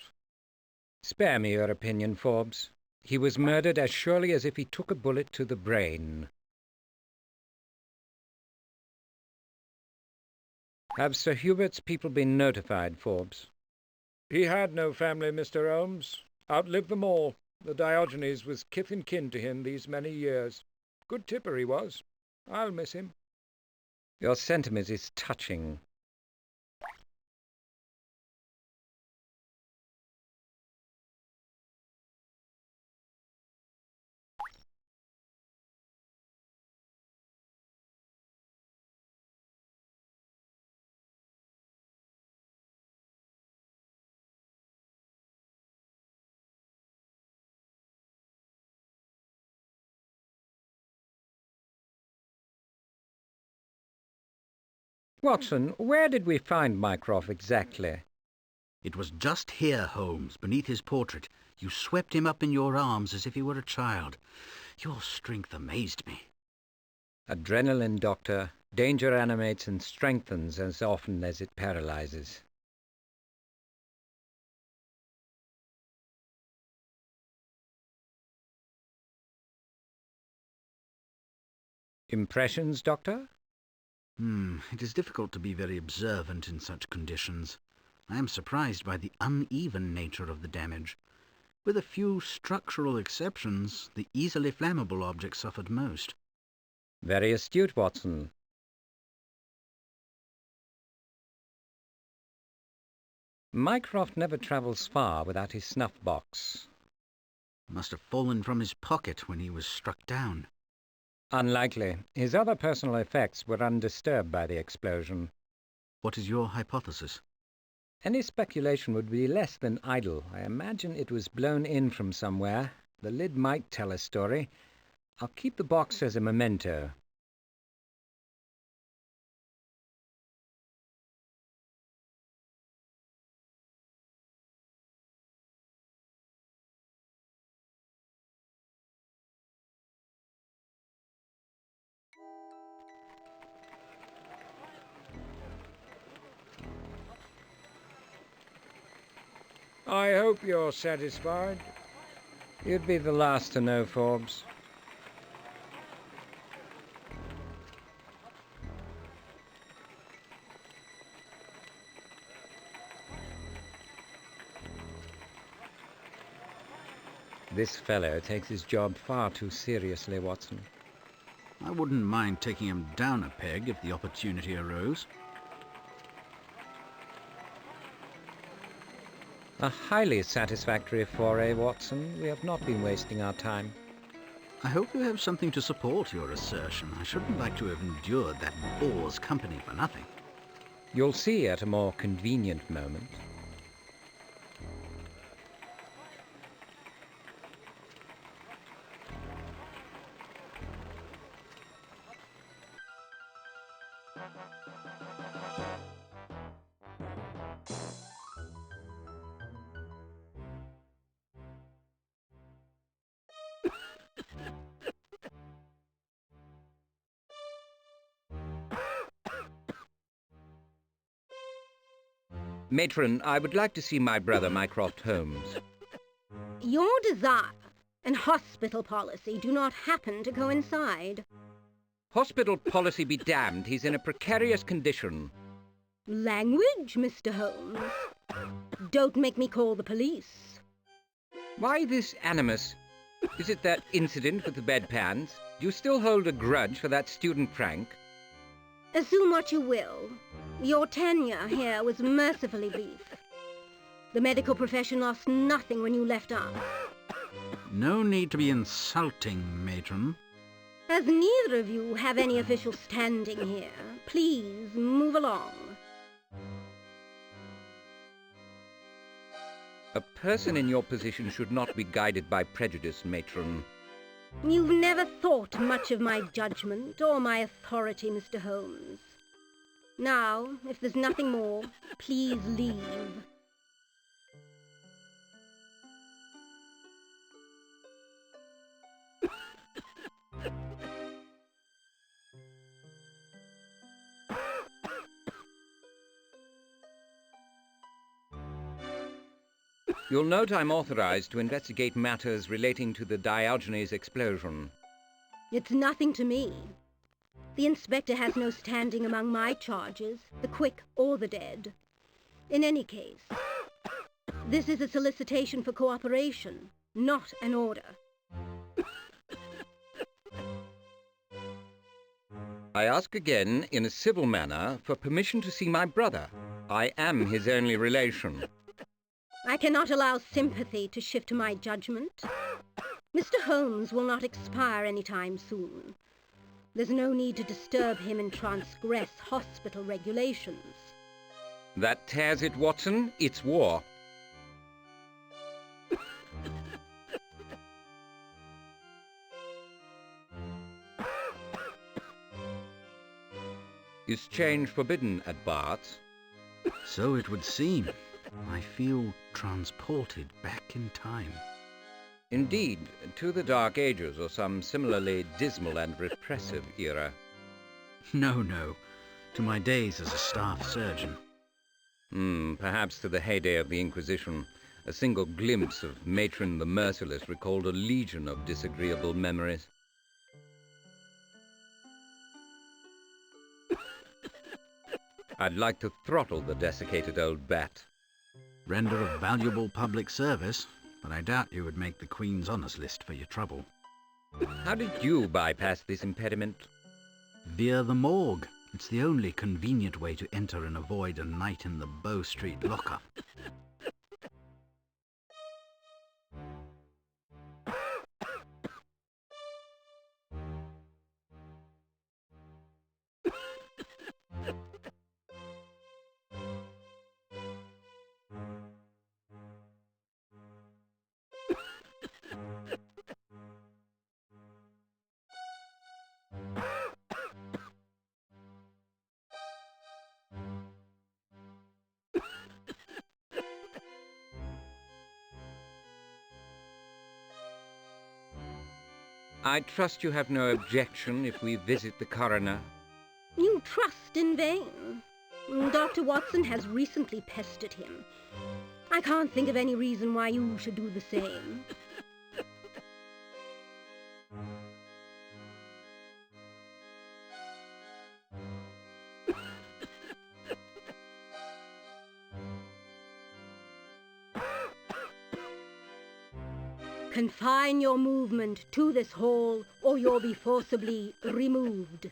Spare me your opinion, Forbes. He was murdered as surely as if he took a bullet to the brain. Have Sir Hubert's people been notified, Forbes? He had no family, Mr. Holmes. Outlived them all. The Diogenes was kith and kin to him these many years. Good tipper he was. I'll miss him. Your sentiment is touching. Watson, where did we find Mycroft exactly? It was just here, Holmes, beneath his portrait. You swept him up in your arms as if he were a child. Your strength amazed me. Adrenaline, Doctor. Danger animates and strengthens as often as it paralyzes. Impressions, Doctor? It is difficult to be very observant in such conditions. I am surprised by the uneven nature of the damage. With a few structural exceptions, the easily flammable object suffered most. Very astute, Watson. Mycroft never travels far without his snuff box. Must have fallen from his pocket when he was struck down. Unlikely. His other personal effects were undisturbed by the explosion. What is your hypothesis? Any speculation would be less than idle. I imagine it was blown in from somewhere. The lid might tell a story. I'll keep the box as a memento. I hope you're satisfied. You'd be the last to know, Forbes. This fellow takes his job far too seriously, Watson. I wouldn't mind taking him down a peg if the opportunity arose. A highly satisfactory foray, Watson. We have not been wasting our time. I hope you have something to support your assertion. I shouldn't like to have endured that bore's company for nothing. You'll see at a more convenient moment. Matron, I would like to see my brother, Mycroft Holmes. Your desire and hospital policy do not happen to coincide. Hospital policy be damned, he's in a precarious condition. Language, Mr. Holmes. Don't make me call the police. Why this animus? Is it that incident with the bedpans? Do you still hold a grudge for that student prank? Assume what you will. Your tenure here was mercifully brief. The medical profession lost nothing when you left us. No need to be insulting, Matron. As neither of you have any official standing here, please move along. A person in your position should not be guided by prejudice, Matron. You've never thought much of my judgment or my authority, Mr. Holmes. Now, if there's nothing more, please leave. You'll note I'm authorized to investigate matters relating to the Diogenes explosion. It's nothing to me. The inspector has no standing among my charges, the quick or the dead. In any case, this is a solicitation for cooperation, not an order. I ask again, in a civil manner, for permission to see my brother. I am his only relation. I cannot allow sympathy to shift my judgment. Mr. Holmes will not expire any time soon. There's no need to disturb him and transgress hospital regulations. That tears it, Watson. It's war. Is change forbidden at Bart's? So it would seem. I feel transported back in time. Indeed, to the Dark Ages or some similarly dismal and repressive era. No. To my days as a staff surgeon. Perhaps to the heyday of the Inquisition. A single glimpse of Matron the Merciless recalled a legion of disagreeable memories. I'd like to throttle the desiccated old bat. Render a valuable public service, but I doubt you would make the Queen's Honours List for your trouble. How did you bypass this impediment? Via the morgue. It's the only convenient way to enter and avoid a night in the Bow Street lockup. I trust you have no objection if we visit the coroner. You trust in vain. Dr. Watson has recently pestered him. I can't think of any reason why you should do the same. Confine your movement to this hall, or you'll be forcibly removed.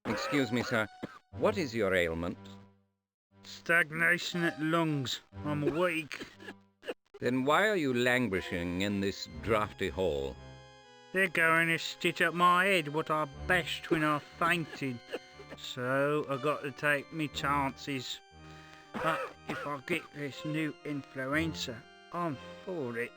Excuse me, sir. What is your ailment? Stagnation at lungs. I'm weak. Then why are you languishing in this draughty hall? They're going to stitch up my head what I bashed when I fainted. So I got to take me chances. But if I get this new influenza, I'm for it.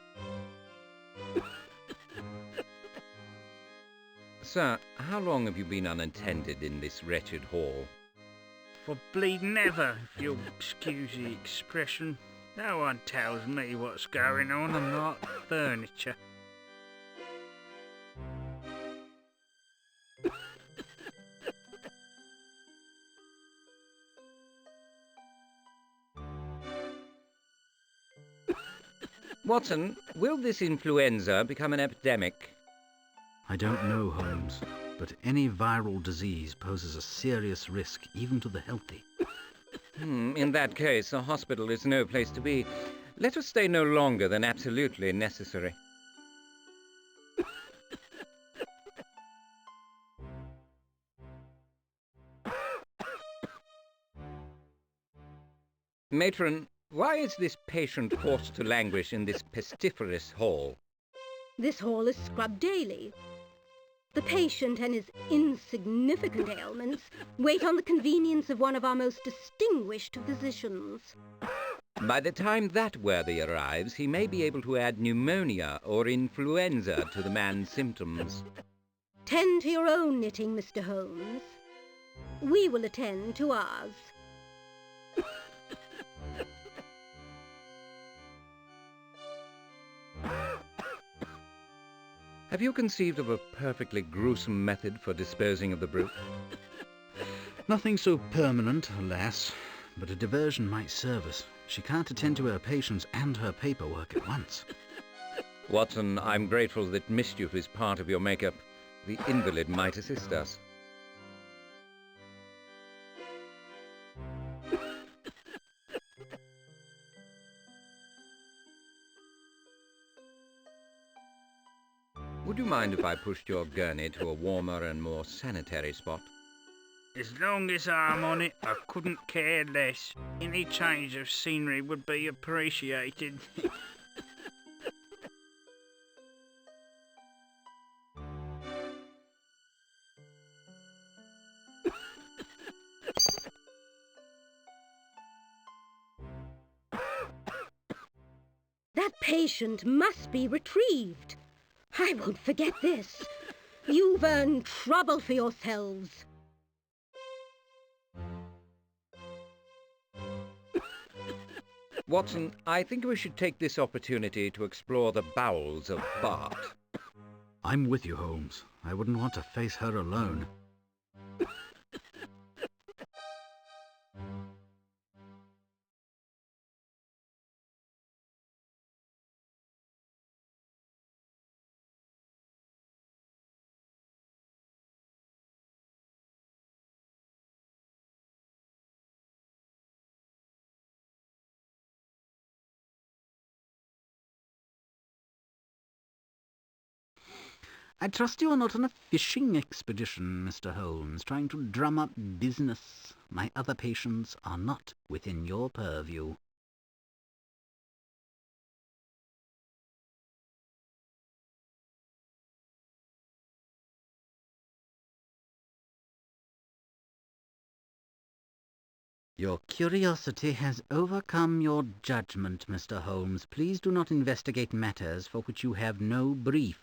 Sir, how long have you been unattended in this wretched hall? For bleeding ever, if you'll excuse the expression. No one tells me what's going on. I'm not furniture. Watson, will this influenza become an epidemic? I don't know, Holmes, but any viral disease poses a serious risk even to the healthy. In that case, a hospital is no place to be. Let us stay no longer than absolutely necessary. Matron, why is this patient forced to languish in this pestiferous hall? This hall is scrubbed daily. The patient and his insignificant ailments wait on the convenience of one of our most distinguished physicians. By the time that worthy arrives, he may be able to add pneumonia or influenza to the man's symptoms. Tend to your own knitting, Mr. Holmes. We will attend to ours. Have you conceived of a perfectly gruesome method for disposing of the brute? Nothing so permanent, alas, but a diversion might serve us. She can't attend to her patients and her paperwork at once. Watson, I'm grateful that mischief is part of your makeup. The invalid might assist us. Would you mind if I pushed your gurney to a warmer and more sanitary spot? As long as I'm on it, I couldn't care less. Any change of scenery would be appreciated. That patient must be retrieved. I won't forget this. You've earned trouble for yourselves. Watson, I think we should take this opportunity to explore the bowels of Bart. I'm with you, Holmes. I wouldn't want to face her alone. I trust you are not on a fishing expedition, Mr. Holmes, trying to drum up business. My other patients are not within your purview. Your curiosity has overcome your judgment, Mr. Holmes. Please do not investigate matters for which you have no brief.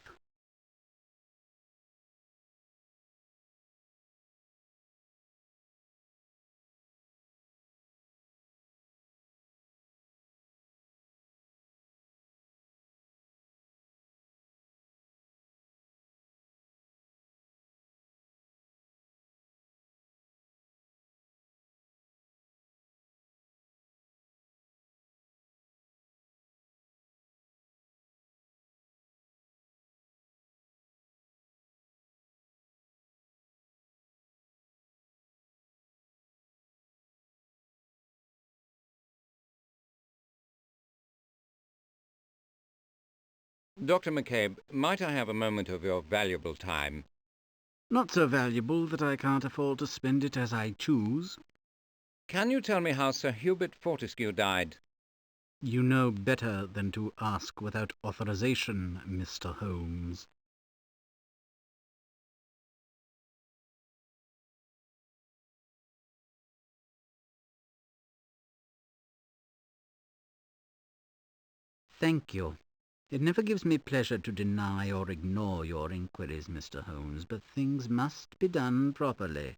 Dr. McCabe, might I have a moment of your valuable time? Not so valuable that I can't afford to spend it as I choose. Can you tell me how Sir Hubert Fortescue died? You know better than to ask without authorization, Mr. Holmes. Thank you. It never gives me pleasure to deny or ignore your inquiries, Mr. Holmes, but things must be done properly.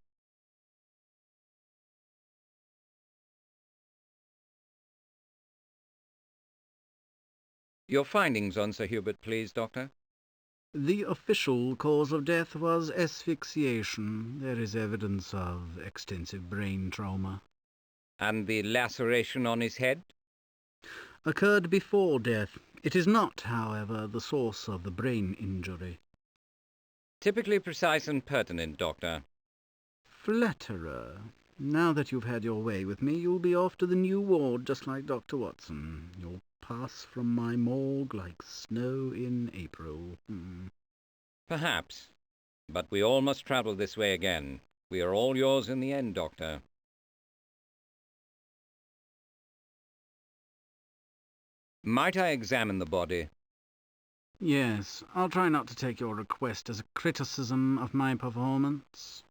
Your findings on Sir Hubert, please, Doctor. The official cause of death was asphyxiation. There is evidence of extensive brain trauma. And the laceration on his head? Occurred before death. It is not, however, the source of the brain injury. Typically precise and pertinent, Doctor. Flatterer. Now that you've had your way with me, you'll be off to the new ward just like Dr. Watson. You'll pass from my morgue like snow in April. Perhaps. But we all must travel this way again. We are all yours in the end, Doctor. Might I examine the body? Yes, I'll try not to take your request as a criticism of my performance.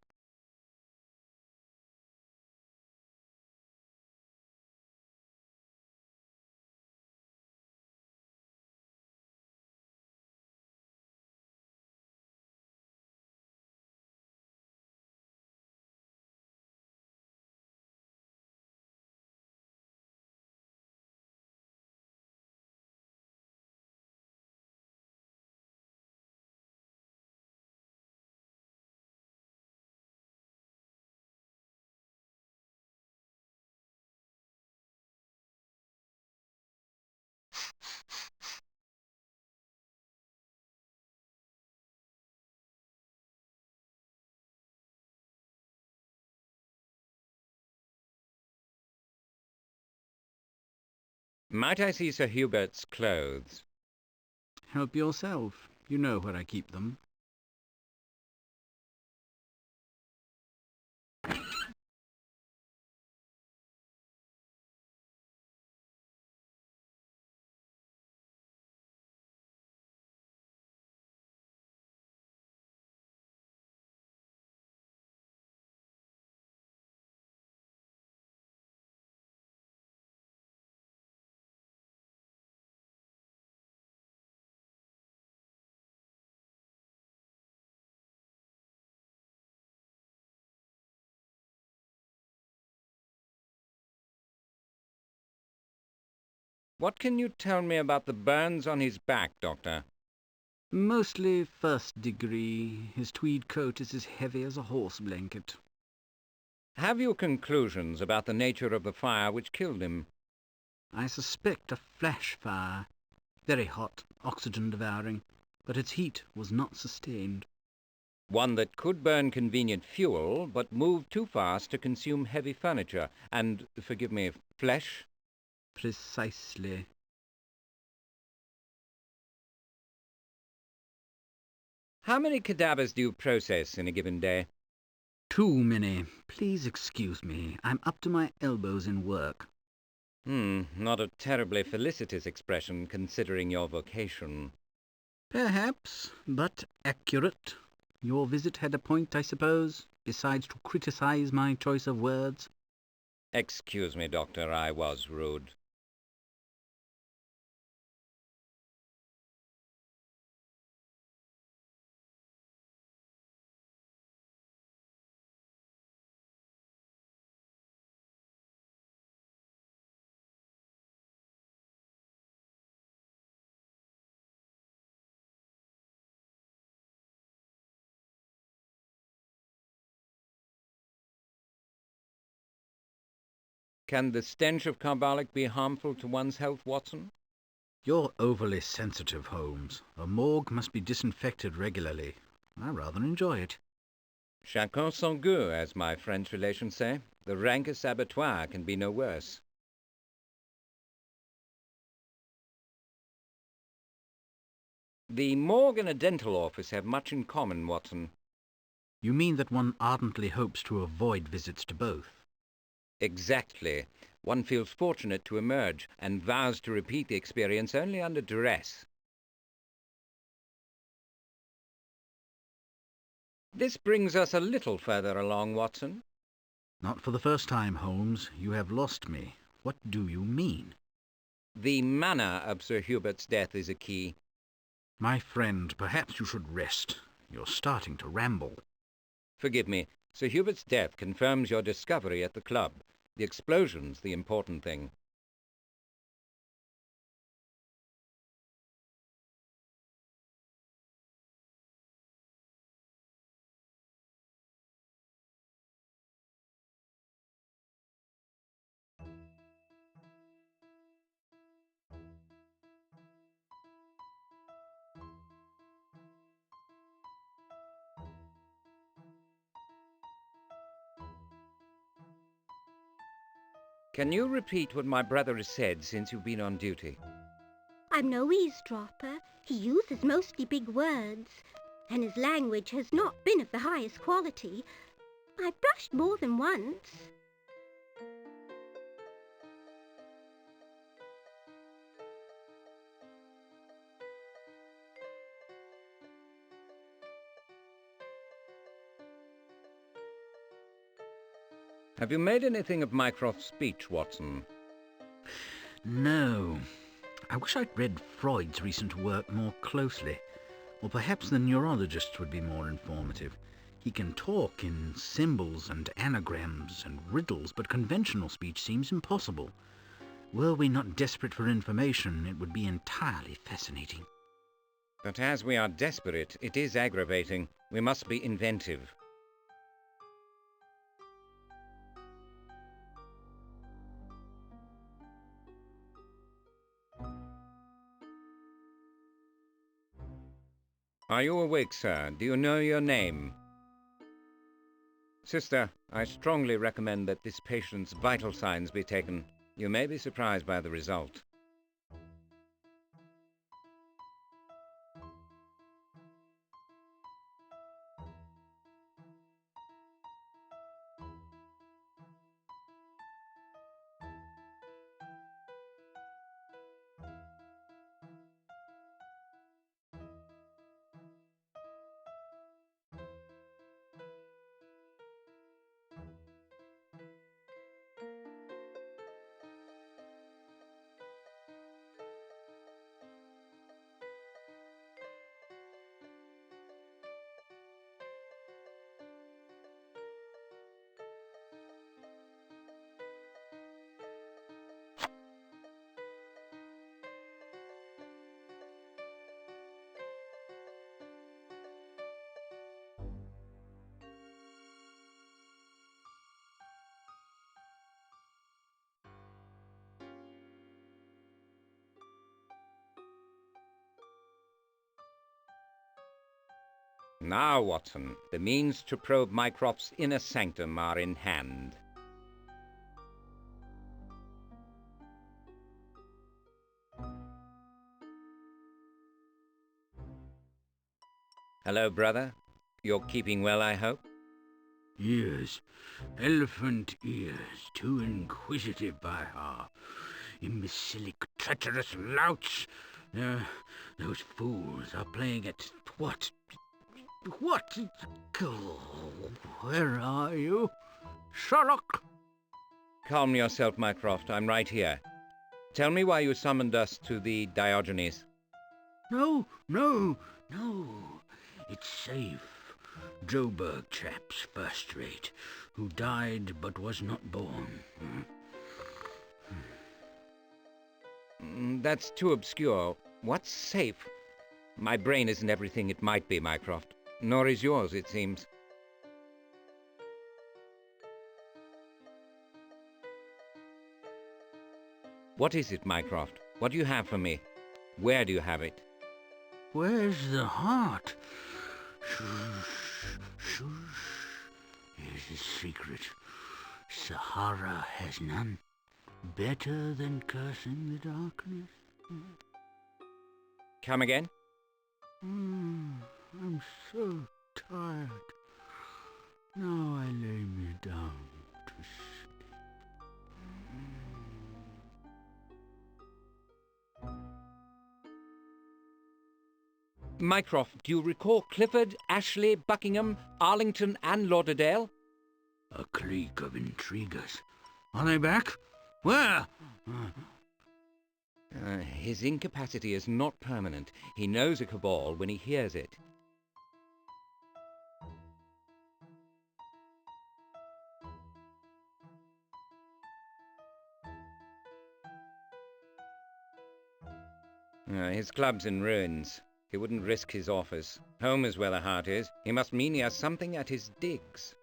Might I see Sir Hubert's clothes? Help yourself. You know where I keep them. What can you tell me about the burns on his back, Doctor? Mostly first degree. His tweed coat is as heavy as a horse blanket. Have you conclusions about the nature of the fire which killed him? I suspect a flash fire. Very hot, oxygen devouring, but its heat was not sustained. One that could burn convenient fuel, but move too fast to consume heavy furniture, and, forgive me, flesh? Precisely. How many cadavers do you process in a given day? Too many. Please excuse me. I'm up to my elbows in work. Not a terribly felicitous expression, considering your vocation. Perhaps, but accurate. Your visit had a point, I suppose, besides to criticize my choice of words. Excuse me, Doctor, I was rude. Can the stench of carbolic be harmful to one's health, Watson? You're overly sensitive, Holmes. A morgue must be disinfected regularly. I rather enjoy it. Chacun son goût, as my French relations say. The rankest abattoir can be no worse. The morgue and a dental office have much in common, Watson. You mean that one ardently hopes to avoid visits to both? Exactly. One feels fortunate to emerge and vows to repeat the experience only under duress. This brings us a little further along, Watson. Not for the first time, Holmes. You have lost me. What do you mean? The manner of Sir Hubert's death is a key. My friend, perhaps you should rest. You're starting to ramble. Forgive me. Sir Hubert's death confirms your discovery at the club. The explosion's the important thing. Can you repeat what my brother has said since you've been on duty? I'm no eavesdropper. He uses mostly big words, and his language has not been of the highest quality. I brushed more than once. Have you made anything of Mycroft's speech, Watson? No. I wish I'd read Freud's recent work more closely. Or perhaps the neurologists would be more informative. He can talk in symbols and anagrams and riddles, but conventional speech seems impossible. Were we not desperate for information, it would be entirely fascinating. But as we are desperate, it is aggravating. We must be inventive. Are you awake, sir? Do you know your name? Sister, I strongly recommend that this patient's vital signs be taken. You may be surprised by the result. Now, Watson, the means to probe Mycroft's inner sanctum are in hand. Hello, brother. You're keeping well, I hope? Yes, elephant ears, too inquisitive by half. Imbecilic, treacherous louts. Those fools are playing at what? What? Where are you? Sherlock! Calm yourself, Mycroft. I'm right here. Tell me why you summoned us to the Diogenes. No. It's safe. Joburg chaps, first rate, who died but was not born. That's too obscure. What's safe? My brain isn't everything it might be, Mycroft. Nor is yours, it seems. What is it, Mycroft? What do you have for me? Where do you have it? Where's the heart? Shush. Here's a secret. Sahara has none. Better than cursing the darkness. Come again? I'm so tired. Now I lay me down to Mycroft, do you recall Clifford, Ashley, Buckingham, Arlington, and Lauderdale? a clique of intriguers. Are they back? Where? His incapacity is not permanent. He knows a cabal when he hears it. His club's in ruins. He wouldn't risk his office. Home is where the heart is. He must mean he has something at his digs.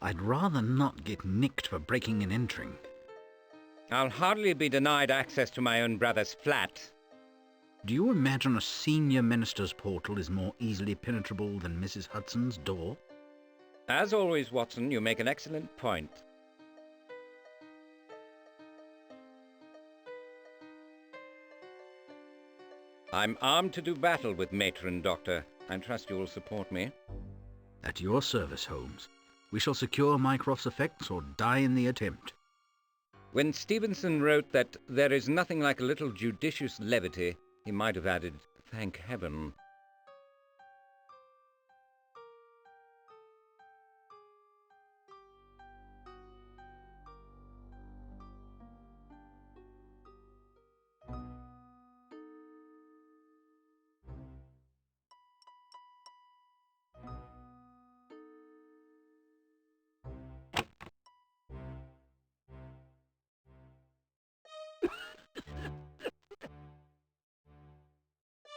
I'd rather not get nicked for breaking and entering. I'll hardly be denied access to my own brother's flat. Do you imagine a senior minister's portal is more easily penetrable than Mrs. Hudson's door? As always, Watson, you make an excellent point. I'm armed to do battle with Matron, Doctor. I trust you will support me. At your service, Holmes. We shall secure Mycroft's effects or die in the attempt. When Stevenson wrote that there is nothing like a little judicious levity, he might have added, thank heaven.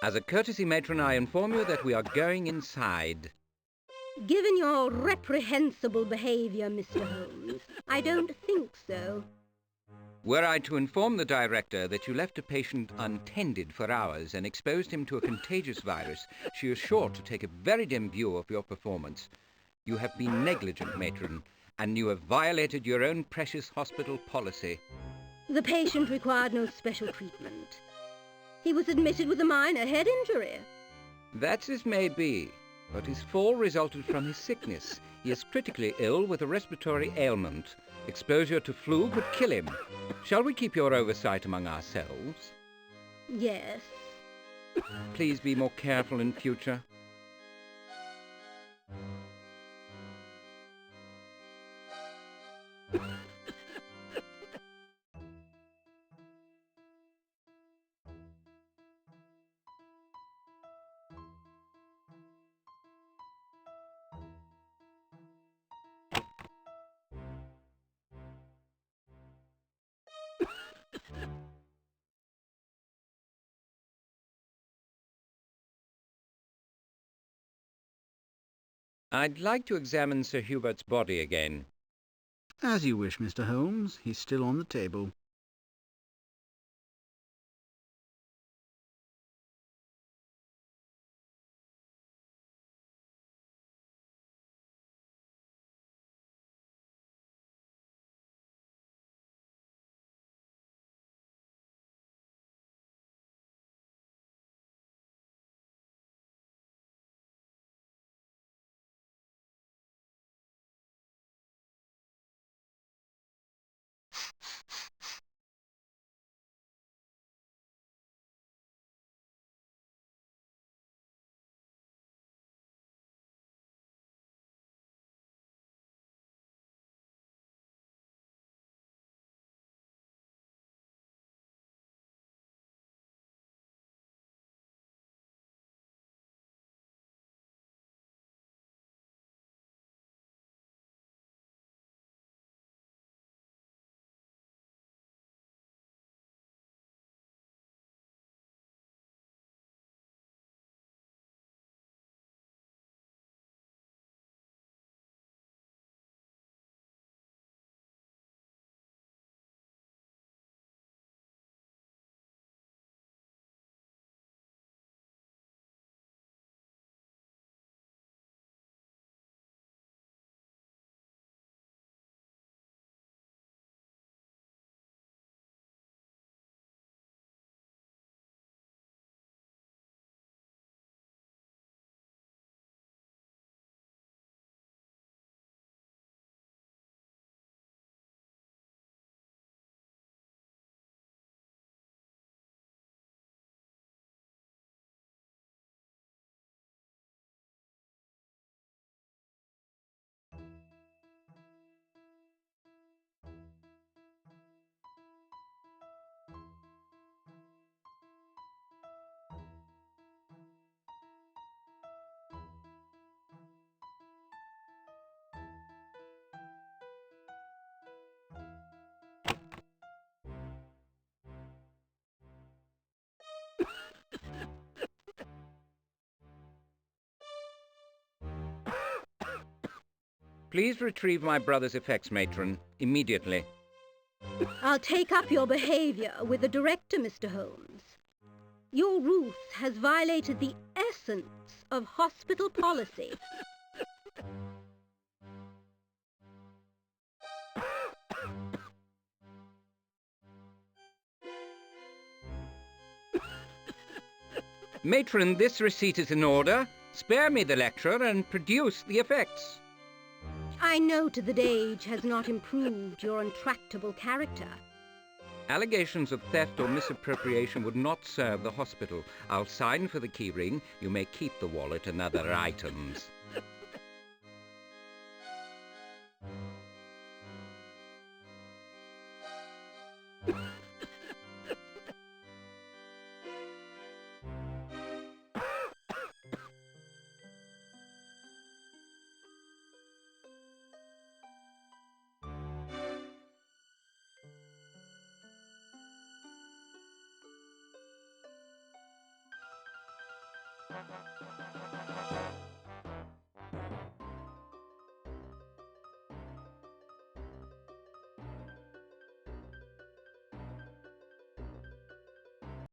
As a courtesy, Matron, I inform you that we are going inside. Given your reprehensible behaviour, Mr. Holmes, I don't think so. Were I to inform the director that you left a patient untended for hours and exposed him to a contagious virus, she is sure to take a very dim view of your performance. You have been negligent, Matron, and you have violated your own precious hospital policy. The patient required no special treatment. He was admitted with a minor head injury. That's as may be, but his fall resulted from his sickness. He is critically ill with a respiratory ailment. Exposure to flu could kill him. Shall we keep your oversight among ourselves? Yes. Please be more careful in future. I'd like to examine Sir Hubert's body again. As you wish, Mr. Holmes. He's still on the table. Please retrieve my brother's effects, matron, immediately. I'll take up your behavior with the director, Mr. Holmes. Your ruse has violated the essence of hospital policy. Matron, this receipt is in order. Spare me the lecture and produce the effects. I note that age has not improved your intractable character. Allegations of theft or misappropriation would not serve the hospital. I'll sign for the keyring. You may keep the wallet and other items.